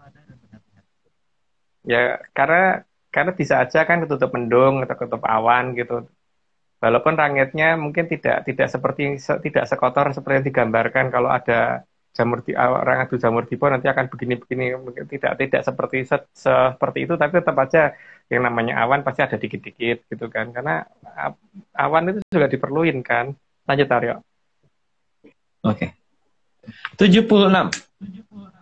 Speaker 3: Ya, karena bisa aja kan ketutup mendung atau ketutup awan gitu. Walaupun langitnya mungkin tidak sekotor seperti yang digambarkan. Kalau ada orang adu jamur tiba nanti akan begini-begini, mungkin tidak seperti itu, tapi tetap aja yang namanya awan pasti ada dikit-dikit gitu kan. Karena awan itu juga diperluin kan. Lanjut, Aryo.
Speaker 4: Oke. 76.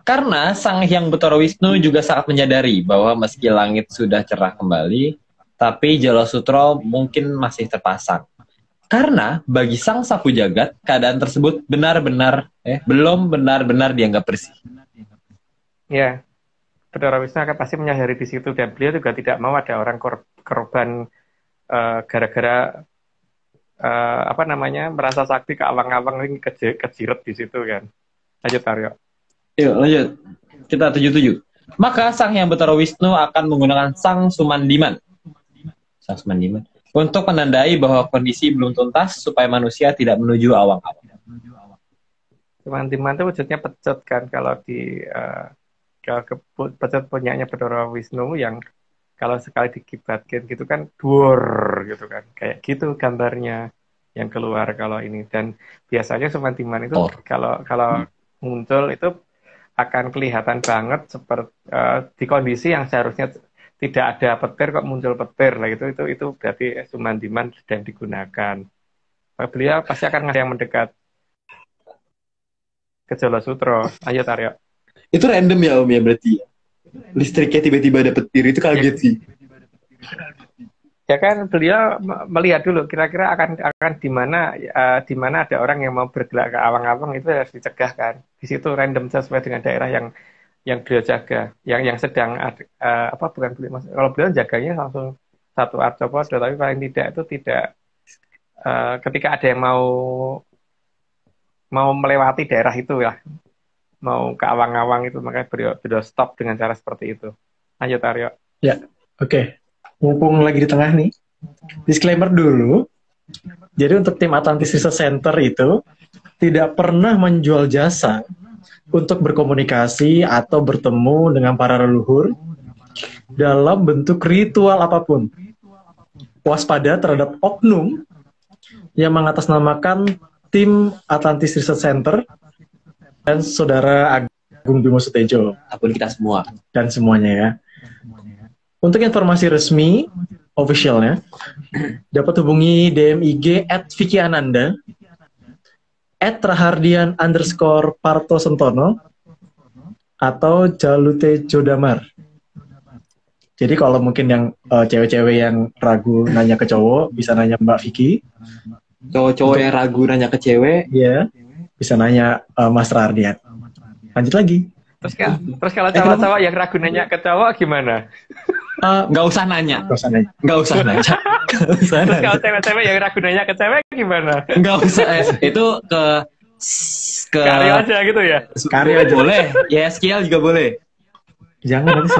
Speaker 4: Karena Sang Hyang Putrawisnu juga sangat menyadari bahwa meski langit sudah cerah kembali, tapi Jala Sutra mungkin masih terpasang. Karena bagi Sang Sapu Jagat, keadaan tersebut belum benar-benar dianggap bersih.
Speaker 3: Ya, Putrawisnu akan pasti menyadari di situ, dan beliau juga tidak mau ada orang korban gara-gara merasa sakti ke awang-awang ini kejiret di situ kan. Lanjut, Aryo.
Speaker 4: Yuk, lanjut. Kita 77. Maka Sang Hyang Putrawisnu akan menggunakan Sang Sumandiman untuk menandai bahwa kondisi belum tuntas supaya manusia tidak menuju awang-awang.
Speaker 3: Sumandiman itu wujudnya pecut kan, kalau pecut punyanya Putrawisnu yang kalau sekali dikibatkan gitu kan, duor gitu kan, kayak gitu gambarnya yang keluar kalau ini. Dan biasanya Sumandiman itu kalau muncul itu akan kelihatan banget seperti di kondisi yang seharusnya tidak ada petir kok muncul petir lah, itu berarti Sumandiman sedang digunakan. Beliau pasti akan ada yang mendekat ke Jala Sutra. Ayo, Aryo.
Speaker 4: Itu random ya Om ya berarti ya? Listriknya tiba-tiba ada petir, itu kaget sih.
Speaker 3: Ya kan, beliau melihat dulu kira-kira akan di mana ada orang yang mau bergerak ke awang-awang, itu harus dicegah kan. Di situ random sesuai dengan daerah yang beliau jaga, yang sedang kalau beliau jaganya langsung satu arthropoda, tapi paling tidak itu ketika ada yang mau melewati daerah itu ya, mau ke awang-awang itu, makanya beliau stop dengan cara seperti itu. Lanjut, Aryo.
Speaker 1: Ya, oke. Mumpung lagi di tengah nih, disclaimer dulu. Jadi untuk tim Atlantis Research Center itu tidak pernah menjual jasa untuk berkomunikasi atau bertemu dengan para leluhur dalam bentuk ritual apapun. Waspada terhadap oknum yang mengatasnamakan tim Atlantis Research Center dan Saudara Agung Bimo Sutejo.
Speaker 4: Apapun kita semua.
Speaker 1: Dan semuanya ya. Untuk informasi resmi, officialnya, dapat hubungi DM IG @VickyAnanda, @Rahardian_Parto Sentono, atau Jalute Jodamar. Jadi kalau mungkin yang cewek-cewek yang ragu nanya ke cowok, bisa nanya Mbak Vicky.
Speaker 4: Cowok-cowok yang ragu nanya ke cewek,
Speaker 1: ya bisa nanya Mas Rahardian. Lanjut lagi.
Speaker 3: Terus kalau cowok-cowok yang ragu nanya ke cowok gimana?
Speaker 4: Nggak usah nanya.
Speaker 1: Nggak usah nanya.
Speaker 4: Nggak usah nanya. usah
Speaker 3: Terus kalau
Speaker 4: nanya.
Speaker 3: cewek-cewek yang ragu nanya ke cewek gimana?
Speaker 4: Nggak usah. Itu ke
Speaker 3: Karyo aja gitu ya?
Speaker 1: Karyo aja.
Speaker 4: boleh. Ya SQL juga boleh.
Speaker 1: Jangan nanti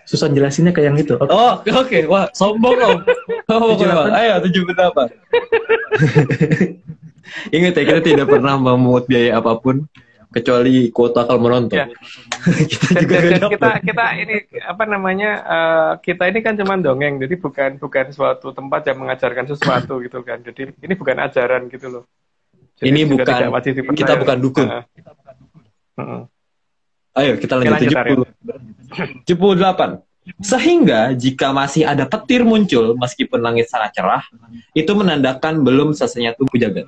Speaker 1: susah jelasinnya kayak yang itu. Oke.
Speaker 4: Oh, oke. Wah, sombong om. Oh, pokoknya,
Speaker 1: 78.
Speaker 4: ayo 78. Ingat ya, kita tidak pernah memungut biaya apapun kecuali kuota kalau menonton.
Speaker 3: Ya.
Speaker 4: Kita juga
Speaker 3: Dan
Speaker 4: nggak dapat.
Speaker 3: kita ini apa namanya, kita ini kan cuma dongeng, jadi bukan suatu tempat yang mengajarkan sesuatu gitu kan. Jadi ini bukan ajaran gitu loh. Jadi
Speaker 4: Ini
Speaker 3: juga
Speaker 4: bukan,
Speaker 3: tidak wajib dipercaya.
Speaker 4: kita bukan dukun.
Speaker 3: Ayo
Speaker 4: Kita
Speaker 3: Oke,
Speaker 4: lanjut
Speaker 3: lanjut,
Speaker 4: 78. Sehingga jika masih ada petir muncul meskipun langit sangat cerah, itu menandakan belum selesainya tubuh jagat.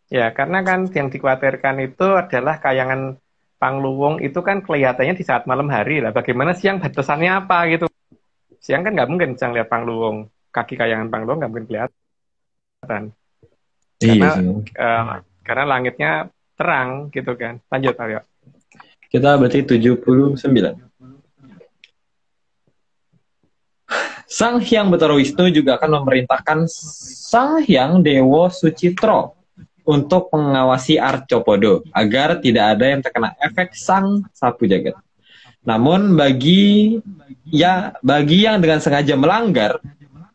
Speaker 3: Ya, karena kan yang dikhawatirkan itu adalah kayangan Pangluwung itu kan kelihatannya di saat malam hari lah. Bagaimana siang batasannya apa gitu? Siang kan nggak mungkin bisa lihat Pangluwung, kaki kayangan Pangluwung nggak mungkin kelihatan.
Speaker 4: Iya
Speaker 3: Karena langitnya terang gitu kan. Lanjut Aryo.
Speaker 4: Kita berarti 79. Sang Hyang Betara Wisnu juga akan memerintahkan Sang Hyang Dewa Sucitro untuk mengawasi Arcopodo agar tidak ada yang terkena efek Sang Sapu Jagat. Namun bagi yang dengan sengaja melanggar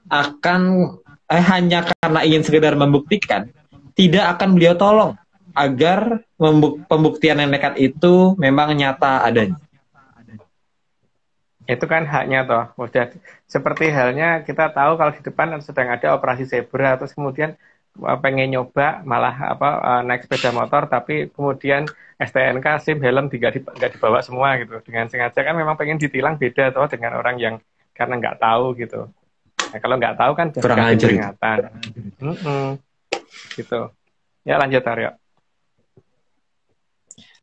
Speaker 4: akan hanya karena ingin sekedar membuktikan, tidak akan beliau tolong agar pembuktian yang nekat itu memang nyata adanya.
Speaker 3: Itu kan haknya toh. Udah seperti halnya kita tahu kalau di depan sedang ada operasi zebra, terus kemudian pengen nyoba malah naik sepeda motor, tapi kemudian STNK, SIM, helm nggak dibawa semua gitu. Dengan sengaja kan memang pengen ditilang, beda toh dengan orang yang karena nggak tahu gitu. Nah, kalau nggak tahu kan
Speaker 4: Kurang
Speaker 3: dikasih
Speaker 4: ajar.
Speaker 3: peringatan. Gitu. Ya lanjut Aryo.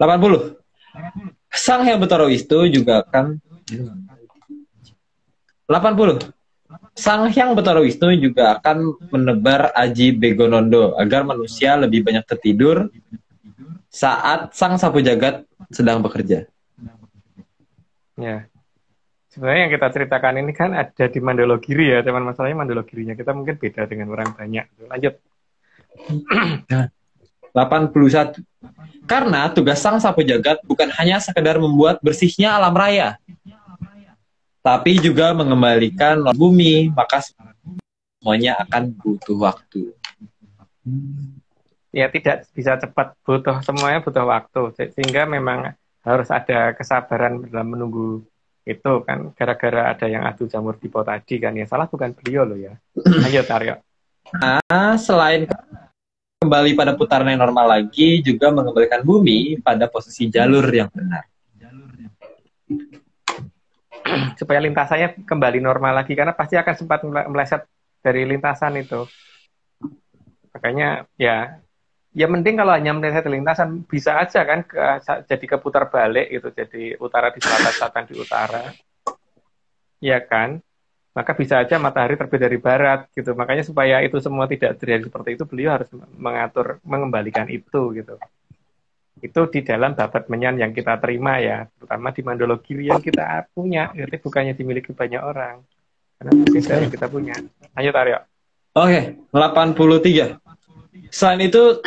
Speaker 4: 80. Sang Hyang Betara Wisnu juga akan 80. Sang Hyang Betara Wisnu juga akan menebar Aji Begonondo agar manusia lebih banyak tertidur saat Sang Sapu Jagat sedang bekerja.
Speaker 3: Ya. Sebenarnya yang kita ceritakan ini kan ada di Mandologiri ya, teman, masalahnya Mandologirinya kita mungkin beda dengan orang banyak. Lanjut.
Speaker 4: 81. Karena tugas Sang Sapu Jagat bukan hanya sekedar membuat bersihnya alam raya, tapi juga mengembalikan bumi, maka semuanya akan butuh waktu.
Speaker 3: Ya tidak bisa cepat, semuanya butuh waktu, sehingga memang harus ada kesabaran dalam menunggu itu kan, gara-gara ada yang adu jamur dipo tadi kan, ya salah bukan beliau loh ya. Lanjut Aryo.
Speaker 4: Nah, selain kembali pada putaran yang normal lagi, juga mengembalikan bumi pada posisi jalur yang benar.
Speaker 3: Supaya lintasannya kembali normal lagi, karena pasti akan sempat meleset dari lintasan itu. Makanya ya mending kalau hanya meleset dari lintasan, bisa aja kan jadi keputar balik gitu, jadi utara di selatan, selatan di utara. Ya kan? Maka bisa aja matahari terbit dari barat gitu. Makanya supaya itu semua tidak terjadi seperti itu, beliau harus mengembalikan itu gitu. Itu di dalam babat menyan yang kita terima ya, terutama di Mandologiri yang kita punya, jadi bukannya dimiliki banyak orang, karena beda yang kita punya. Lanjut Aryo.
Speaker 4: Oke, 83. Selain itu,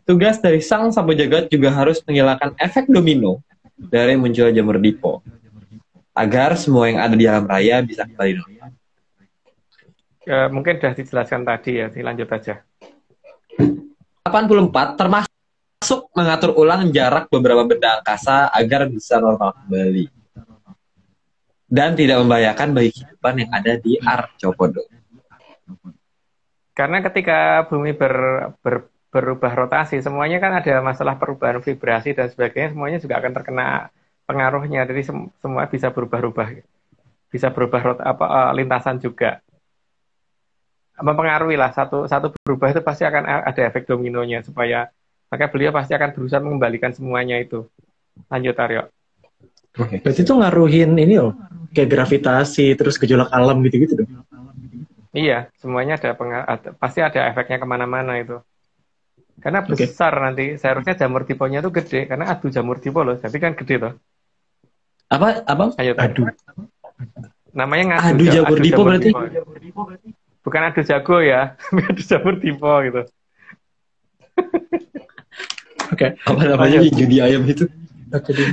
Speaker 4: tugas dari Sang Sapu Jagat juga harus menghilangkan efek domino dari munculnya jamur dipo, agar semua yang ada di alam raya bisa kembali normal.
Speaker 3: Mungkin sudah dijelaskan tadi ya, dilanjut aja.
Speaker 4: 84, termasuk mengatur ulang jarak beberapa benda angkasa agar bisa normal kembali dan tidak membahayakan bagi kehidupan yang ada di Arcopodo.
Speaker 3: Karena ketika bumi berubah rotasi, semuanya kan ada masalah perubahan vibrasi dan sebagainya, semuanya juga akan terkena pengaruhnya. Jadi semua bisa berubah-ubah, bisa berubah lintasan juga. Mempengaruhi lah, satu berubah itu pasti akan ada efek dominonya, maka beliau pasti akan berusaha mengembalikan semuanya itu. Lanjut Aryo.
Speaker 1: Berarti itu ngaruhin ini loh, kayak gravitasi, terus gejolak alam gitu-gitu dong.
Speaker 3: Iya, semuanya pasti ada efeknya kemana-mana itu. Karena besar nanti, seharusnya jamur diponya itu gede, karena adu jamur dipo loh, tapi kan gede loh.
Speaker 4: Apa?
Speaker 3: Ayo,
Speaker 1: Aduh.
Speaker 3: Namanya ngadu
Speaker 4: Adu Jamur Dipo berarti?
Speaker 3: Bukan adu jago ya, adu jamur Dipo gitu.
Speaker 1: Oke.
Speaker 4: Apa namanya judi ayam itu?
Speaker 1: Jadi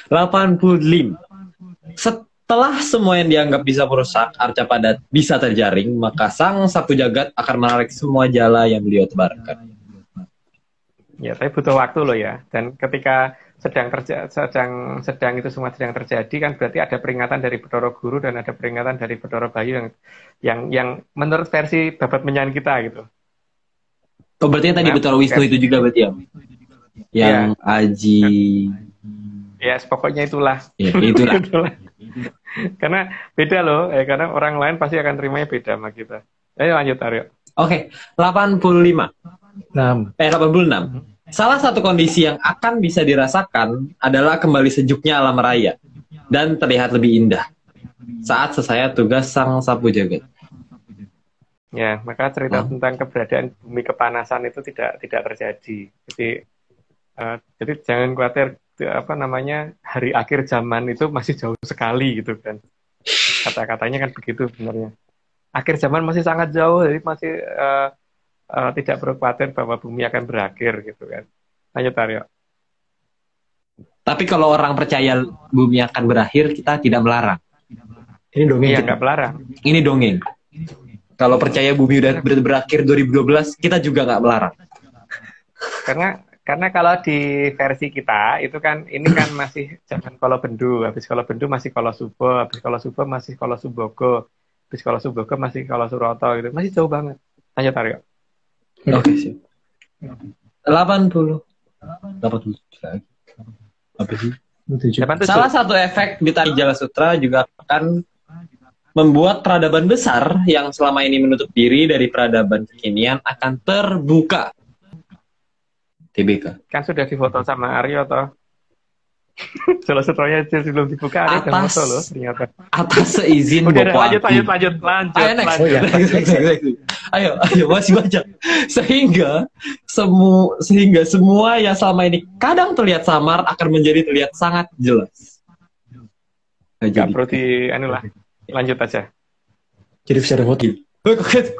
Speaker 4: 85. Setelah semua yang dianggap bisa merusak arca padat bisa terjaring, maka sang sapu jagat akan menarik semua jala yang beliau tebarkan.
Speaker 3: Ya, tapi butuh waktu loh ya. Dan ketika sedang itu semua sedang terjadi kan berarti ada peringatan dari Bathara Guru dan ada peringatan dari Bathara Bayu yang menurut versi babat menyan kita gitu.
Speaker 4: Oh, berarti yang tadi Bathara Wisnu itu juga berarti ya? Yang
Speaker 3: Ya.
Speaker 4: Aji.
Speaker 3: Ya, pokoknya itulah.
Speaker 4: Ya, itulah.
Speaker 3: Itulah. Karena beda loh, karena orang lain pasti akan terimanya beda sama kita. Ayo lanjut Aryo.
Speaker 4: Oke, 85. 86. Salah satu kondisi yang akan bisa dirasakan adalah kembali sejuknya alam raya dan terlihat lebih indah saat selesai tugas sang sapu jagat.
Speaker 3: Ya, maka cerita tentang keberadaan bumi kepanasan itu tidak terjadi. Jadi jangan khawatir hari akhir zaman itu masih jauh sekali gitu kan. Kata-katanya kan begitu sebenarnya. Akhir zaman masih sangat jauh, jadi masih tidak perlu khawatir bahwa bumi akan berakhir gitu kan. Lanjut Aryo.
Speaker 4: Tapi kalau orang percaya bumi akan berakhir, kita tidak melarang.
Speaker 1: ini dongeng.
Speaker 3: Iya, nggak melarang.
Speaker 4: Ini dongeng. Kalau percaya bumi udah berakhir 2012, kita juga nggak melarang.
Speaker 3: Karena kalau di versi kita itu kan ini kan masih zaman Kala Bendu, habis Kala Bendu masih Kala Subo, habis Kala Subo masih Kala Subogo, habis Kala Subogo masih Kala Suroto gitu. Masih jauh banget. Lanjut Aryo.
Speaker 4: Oke, sih. 80 lagi. Apa sih?
Speaker 3: 87.
Speaker 4: Salah satu efek di tari Jala Sutra juga akan membuat peradaban besar yang selama ini menutup diri dari peradaban kekinian akan terbuka. TBK.
Speaker 3: Kan sudah difoto sama Aryo toh. Jala Sutranya belum dibuka, Aryo udah foto loh ternyata.
Speaker 4: Atas seizin
Speaker 3: Udah,
Speaker 4: Bapak
Speaker 3: lanjut.
Speaker 4: Ayo next.
Speaker 1: Oh, ya.
Speaker 4: Ayo masih banyak. Sehingga semua yang selama ini kadang terlihat samar akan menjadi terlihat sangat jelas.
Speaker 3: Gak perlu lanjut aja.
Speaker 1: Jadi bisa ada foto.
Speaker 4: 89.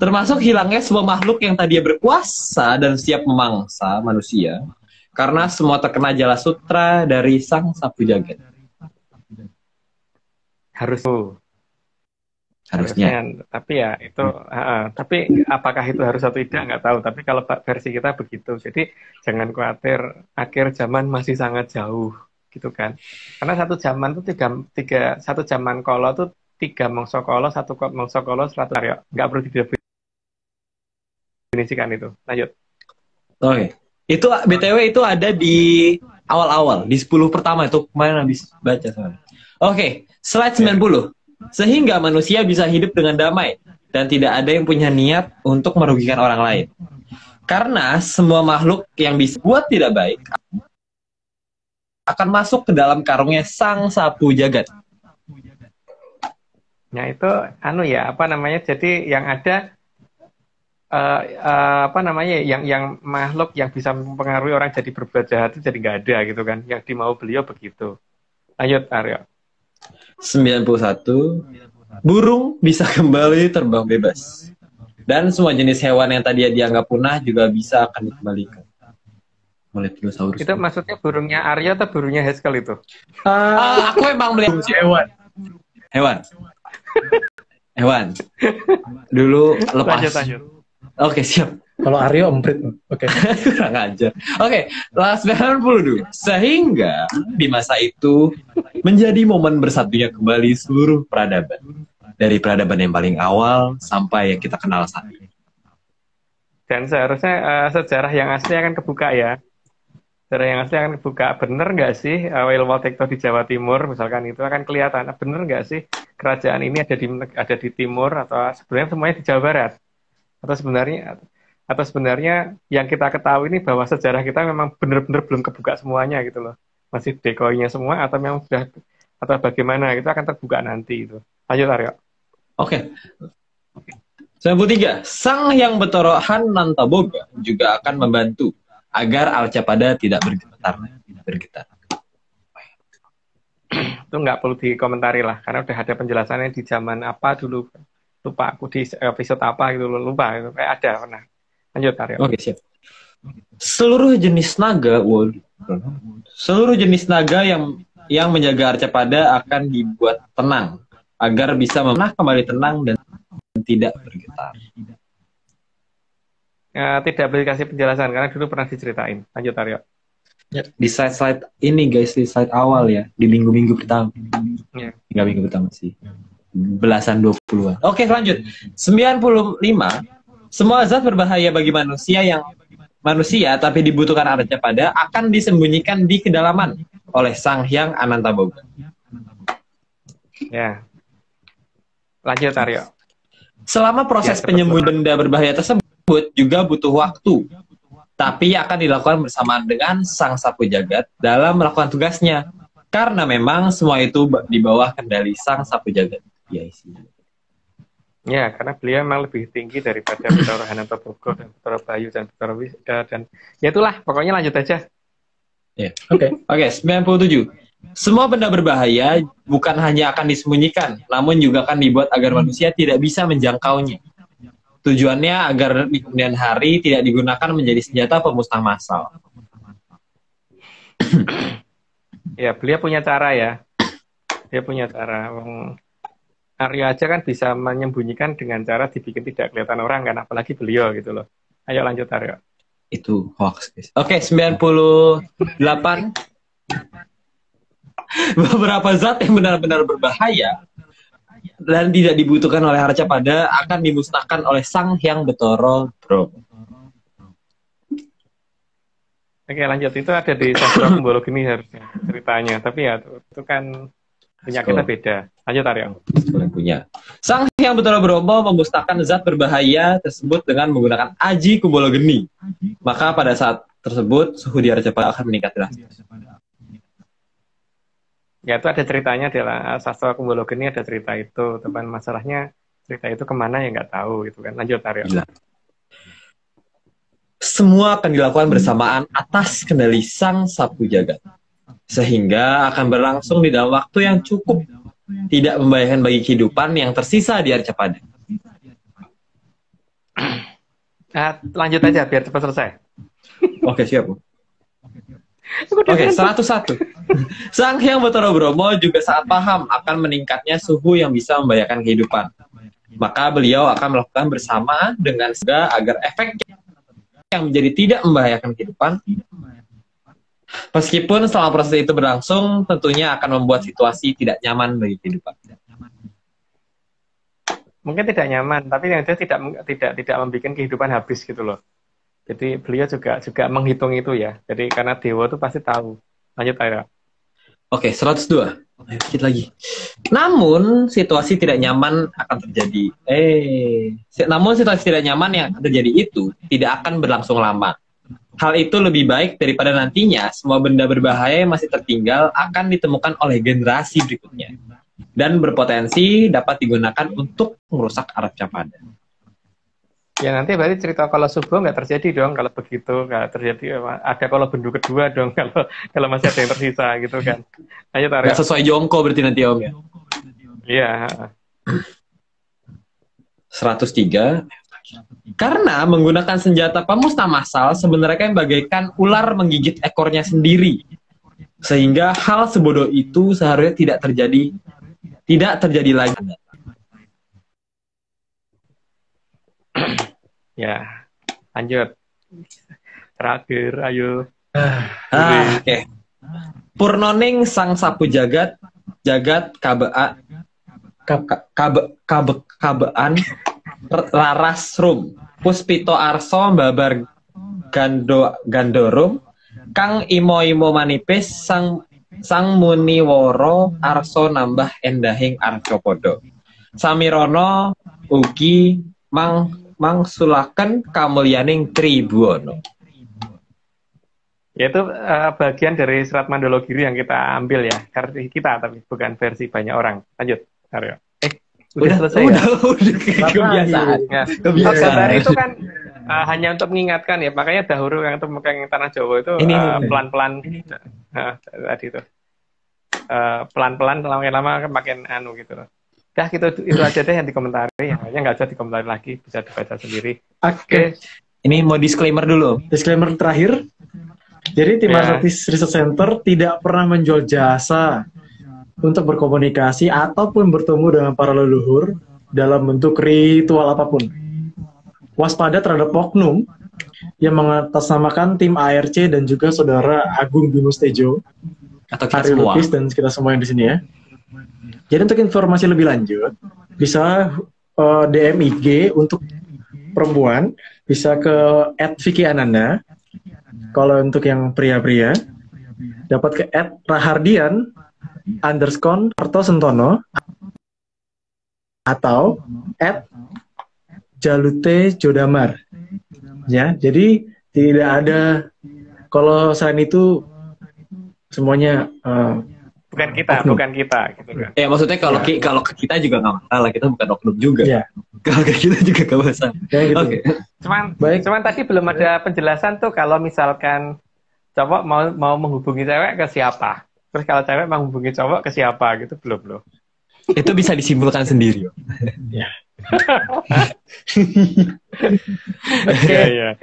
Speaker 4: Termasuk hilangnya semua makhluk yang tadinya berkuasa dan siap memangsa manusia karena semua terkena Jala Sutra dari sang sapu jagat. Harusnya.
Speaker 3: Tapi ya itu, tapi apakah itu harus atau tidak nggak tahu. Tapi kalau versi kita begitu, jadi jangan khawatir. Akhir zaman masih sangat jauh, gitu kan? Karena satu zaman tuh satu zaman kolo tuh 3 mangsa kolo, 1 mangsa kolo 100 Aryo. Nggak perlu didefinisikan itu. Lanjut.
Speaker 4: Oke. Itu BTW itu ada di awal-awal, di 10 pertama itu kemarin habis baca soalnya. Oke, slide 90. Sehingga manusia bisa hidup dengan damai dan tidak ada yang punya niat untuk merugikan orang lain. Karena semua makhluk yang bisa buat tidak baik akan masuk ke dalam karungnya sang sapu jagat.
Speaker 3: Nah itu jadi yang ada yang makhluk yang bisa mempengaruhi orang jadi berbuat jahat itu jadi nggak ada gitu kan. Yang dimau beliau begitu. Lanjut Aryo.
Speaker 4: 91. Burung bisa kembali terbang bebas. Dan semua jenis hewan yang tadinya dianggap punah juga bisa akan dikembalikan. Mulai dinosaurus.
Speaker 3: Itu maksudnya burungnya Aryo atau burungnya Haskell itu?
Speaker 4: Aku emang melihat hewan. Dulu lepas.
Speaker 3: Lanjut.
Speaker 4: Oke, siap.
Speaker 1: Kalau Aryo emprit. Oke.
Speaker 4: Kurang ajar. Oke, last 92. Sehingga di masa itu menjadi momen bersatunya kembali seluruh peradaban. Dari peradaban yang paling awal sampai yang kita kenal saat ini.
Speaker 3: Dan seharusnya sejarah yang asli akan kebuka ya. Sejarah yang asli akan kebuka. Bener nggak sih Wilwatekto di Jawa Timur misalkan itu akan kelihatan. Bener nggak sih kerajaan ini ada di timur atau sebenarnya semuanya di Jawa Barat? Atau sebenarnya yang kita ketahui ini bahwa sejarah kita memang benar-benar belum kebuka semuanya gitu loh. Masih dekoinya semua atau memang sudah atau bagaimana itu akan terbuka nanti itu. Lanjut Aryo.
Speaker 4: Oke. 93. Sang Hyang Bathara Hanantaboga juga akan membantu agar Alcapada tidak bergetar.
Speaker 3: Itu nggak perlu dikomentari lah, karena udah ada penjelasannya di zaman apa dulu. Lupa aku di episode apa gitu, lupa. Gitu. Kayak ada pernah. Lanjut, Aryo.
Speaker 4: Oke, siap. Seluruh jenis naga, seluruh jenis naga yang menjaga Arcapada akan dibuat tenang agar bisa kembali tenang dan tidak bergetar.
Speaker 3: Tidak boleh kasih penjelasan karena dulu pernah diceritain. Lanjut, Aryo.
Speaker 4: Di slide ini guys, di slide awal ya, di minggu-minggu pertama.
Speaker 3: Ya.
Speaker 4: Enggak minggu pertama sih. Belasan 20-an. Oke, lanjut. 95. Semua zat berbahaya bagi manusia tapi dibutuhkan Arcapada akan disembunyikan di kedalaman oleh Sang Hyang Anantaboga.
Speaker 3: Ya. Lanjut, Aryo.
Speaker 4: Selama proses penyembunyian benda berbahaya tersebut juga butuh waktu, tapi akan dilakukan bersamaan dengan Sang Sapu Jagat dalam melakukan tugasnya, karena memang semua itu di bawah kendali Sang Sapu Jagat.
Speaker 3: Ya, karena beliau memang lebih tinggi daripada Bathara Anantaboga dan Bathara Bayu dan Bathara dan ya itulah, pokoknya lanjut aja.
Speaker 4: Ya, oke, 97. Semua benda berbahaya bukan hanya akan disembunyikan, namun juga akan dibuat agar manusia tidak bisa menjangkaunya. Tujuannya agar di kemudian hari tidak digunakan menjadi senjata pemusnah massal.
Speaker 3: Ya, beliau punya cara ya. Dia punya cara. Aryo aja kan bisa menyembunyikan dengan cara dibikin tidak kelihatan orang kan, apalagi beliau gitu loh. Ayo lanjut, Aryo.
Speaker 4: Itu hoax, guys. Oke, 98. Beberapa zat yang benar-benar berbahaya dan tidak dibutuhkan oleh Arcapada akan dimusnahkan oleh Sang Hyang Bathara Brahma.
Speaker 3: Oke, lanjut. Itu ada di Sastra Kumbolo Geni harusnya ceritanya. Tapi ya itu kan penyakitnya beda. Lanjut, Aryo.
Speaker 4: Punya. Sang Hyang Bathara Brahma memusnahkan zat berbahaya tersebut dengan menggunakan Aji Kumbolo Geni. Maka pada saat tersebut suhu di Arcapada akan meningkat drastis.
Speaker 3: Ya, itu ada ceritanya adalah Sastra Kumbolo Geni, ada cerita itu. Teman masalahnya cerita itu kemana ya nggak tahu gitu kan. Lanjut, Aryo.
Speaker 4: Gila. Semua akan dilakukan bersamaan atas kendali Sang Sapu Jagat, sehingga akan berlangsung di dalam waktu yang cukup, tidak membahayakan bagi kehidupan yang tersisa di Arcapada.
Speaker 3: Lanjut aja biar cepat selesai.
Speaker 4: Oke, siap. Oke, 101. Sang Hyang Bathara Brahma juga sangat paham akan meningkatnya suhu yang bisa membahayakan kehidupan. Maka beliau akan melakukan bersama dengan segala agar efek yang menjadi tidak membahayakan kehidupan. Meskipun selama proses itu berlangsung, tentunya akan membuat situasi tidak nyaman bagi kehidupan.
Speaker 3: Mungkin tidak nyaman, tapi yang jelas tidak membuat kehidupan habis gitu loh. Jadi beliau juga menghitung itu ya. Jadi karena dewa itu pasti tahu. Lanjut, Aira.
Speaker 4: Oke, 102. Sedikit lagi. Namun situasi tidak nyaman akan terjadi. Namun situasi tidak nyaman yang akan terjadi itu tidak akan berlangsung lama. Hal itu lebih baik daripada nantinya semua benda berbahaya yang masih tertinggal akan ditemukan oleh generasi berikutnya dan berpotensi dapat digunakan untuk merusak Arcapada.
Speaker 3: Ya nanti berarti cerita kalau subuh nggak terjadi dong kalau begitu, nggak terjadi ada kalau bendu kedua dong kalau masih ada yang tersisa gitu kan. Ayo tarik.
Speaker 4: Nggak sesuai jongko berarti nanti Om ya.
Speaker 3: Iya.
Speaker 4: 103. Karena menggunakan senjata pemusnah massal sebenarnya kan bagaikan ular menggigit ekornya sendiri, sehingga hal sebodoh itu seharusnya tidak terjadi lagi.
Speaker 3: Ya, lanjut. Terakhir, ayo.
Speaker 4: Oke. Purnoning Sang Sapu Jagat kabaan Laras Rum Puspito Arso Babar Gandorum Kang Imo Manipis Sang Muni Woro Arso Nambah Endahing Arcopodo Samirono ugi mangsulaken kamulyaning Tribuana.
Speaker 3: Yaitu bagian dari Serat Mandologiri yang kita ambil ya, versi kita tapi bukan versi banyak orang. Lanjut, Aryo. Udah selesai ya?
Speaker 4: Udah kebiasaan.
Speaker 3: Kebiasaan tadi itu kan hanya untuk mengingatkan ya, makanya dahulu yang Tanah Jawa itu pelan-pelan tadi itu. pelan-pelan lama-lama makin anu gitu loh. Dah gitu itu aja deh yang dikomentari, yang lainnya nggak usah dikomentari lagi, bisa dibaca sendiri.
Speaker 1: Oke.
Speaker 4: Ini mau disclaimer dulu.
Speaker 1: Disclaimer terakhir. Jadi tim
Speaker 3: Ya.
Speaker 1: Atlantis Research Center tidak pernah menjual jasa untuk berkomunikasi ataupun bertemu dengan para leluhur dalam bentuk ritual apapun. Waspada terhadap oknum yang mengatasnamakan tim ARC dan juga saudara Agung Bimo Tejo,
Speaker 4: Atau kita
Speaker 1: Ari
Speaker 4: semua.
Speaker 1: Lukis, dan kita semua yang di sini ya. Jadi untuk informasi lebih lanjut, bisa DM IG untuk perempuan, bisa ke @Vicky_Ananda. Kalau untuk yang pria-pria, dapat ke @Rahardian_Artosentono atau @Jalute_Jodamar. Ya, jadi tidak ada, kalau selain itu semuanya
Speaker 3: Bukan kita,
Speaker 1: oknum.
Speaker 3: bukan kita gitu kan.
Speaker 4: Ya maksudnya kalau kalau ke kita juga nggak masalah, kita bukan oknum juga.
Speaker 1: Ya.
Speaker 4: Kalau ke kita juga nggak masalah.
Speaker 1: Ya, gitu.
Speaker 4: Oke.
Speaker 1: Baik.
Speaker 3: Cuman tadi belum ada penjelasan tuh kalau misalkan cowok mau menghubungi cewek ke siapa. Terus kalau cewek mau menghubungi cowok ke siapa gitu belum loh.
Speaker 4: Itu bisa disimpulkan sendiri.
Speaker 1: Oke.
Speaker 3: Iya.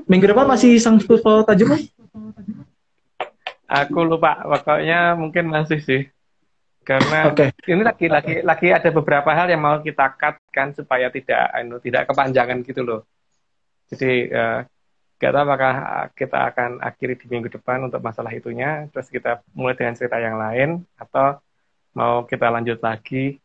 Speaker 1: Minggu depan masih sang Futsal Tajam, Mas?
Speaker 3: Aku lupa, pokoknya mungkin masih sih. Karena
Speaker 1: Oke.
Speaker 3: ini lagi ada beberapa hal yang mau kita cut kan supaya tidak kepanjangan gitu loh. Jadi nggak tahu apakah kita akan akhiri di minggu depan untuk masalah itunya, terus kita mulai dengan cerita yang lain atau mau kita lanjut lagi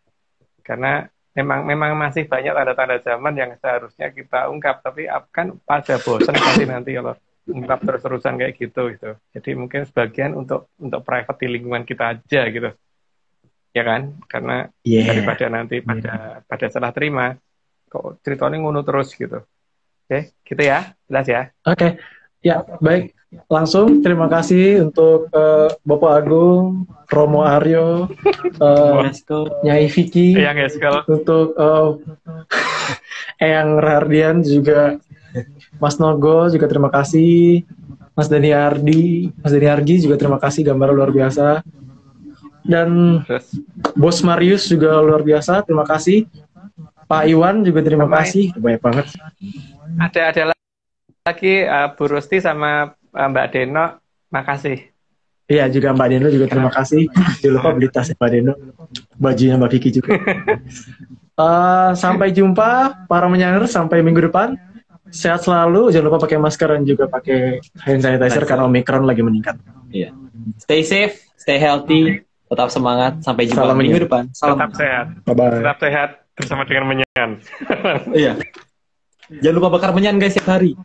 Speaker 3: karena memang masih banyak tanda-tanda zaman yang seharusnya kita ungkap, tapi kan pada bosan pasti nanti kalau ungkap terus-terusan kayak gitu. Jadi mungkin sebagian untuk private di lingkungan kita aja gitu. Ya kan? Karena daripada nanti pada salah terima kok ceritanya ngono terus gitu. Oke, gitu ya. Jelas ya.
Speaker 1: Oke. Ya, baik. Langsung terima kasih untuk Bapak Agung, Romo Aryo, Nyai Vicky,
Speaker 3: Yang Eskel.
Speaker 1: untuk Eyang Rahardian, juga Mas Nogo juga terima kasih, Mas Dani Argi juga terima kasih, gambar luar biasa, dan
Speaker 3: Terus
Speaker 1: Bos Marius juga luar biasa, terima kasih. Pak Iwan juga terima
Speaker 3: Sama
Speaker 1: kasih, banyak banget.
Speaker 3: ada lagi Bu Rusti sama Mbak Deno, makasih.
Speaker 1: Iya, juga Mbak Deno juga terima kasih. Jangan lupa beli tasnya Mbak Deno, bajunya Mbak Vicky juga. Sampai jumpa para menyanyi, sampai minggu depan. Sehat selalu, jangan lupa pakai masker dan juga pakai hand sanitizer karena Omicron lagi meningkat.
Speaker 4: Iya. Stay safe, stay healthy, tetap semangat. Sampai jumpa
Speaker 1: Salam
Speaker 4: minggu
Speaker 1: menyan.
Speaker 4: depan. Salam.
Speaker 3: Tetap sehat.
Speaker 1: Bye-bye.
Speaker 3: Tetap sehat bersama dengan menyan.
Speaker 4: Iya. Jangan lupa bakar menyan guys setiap hari.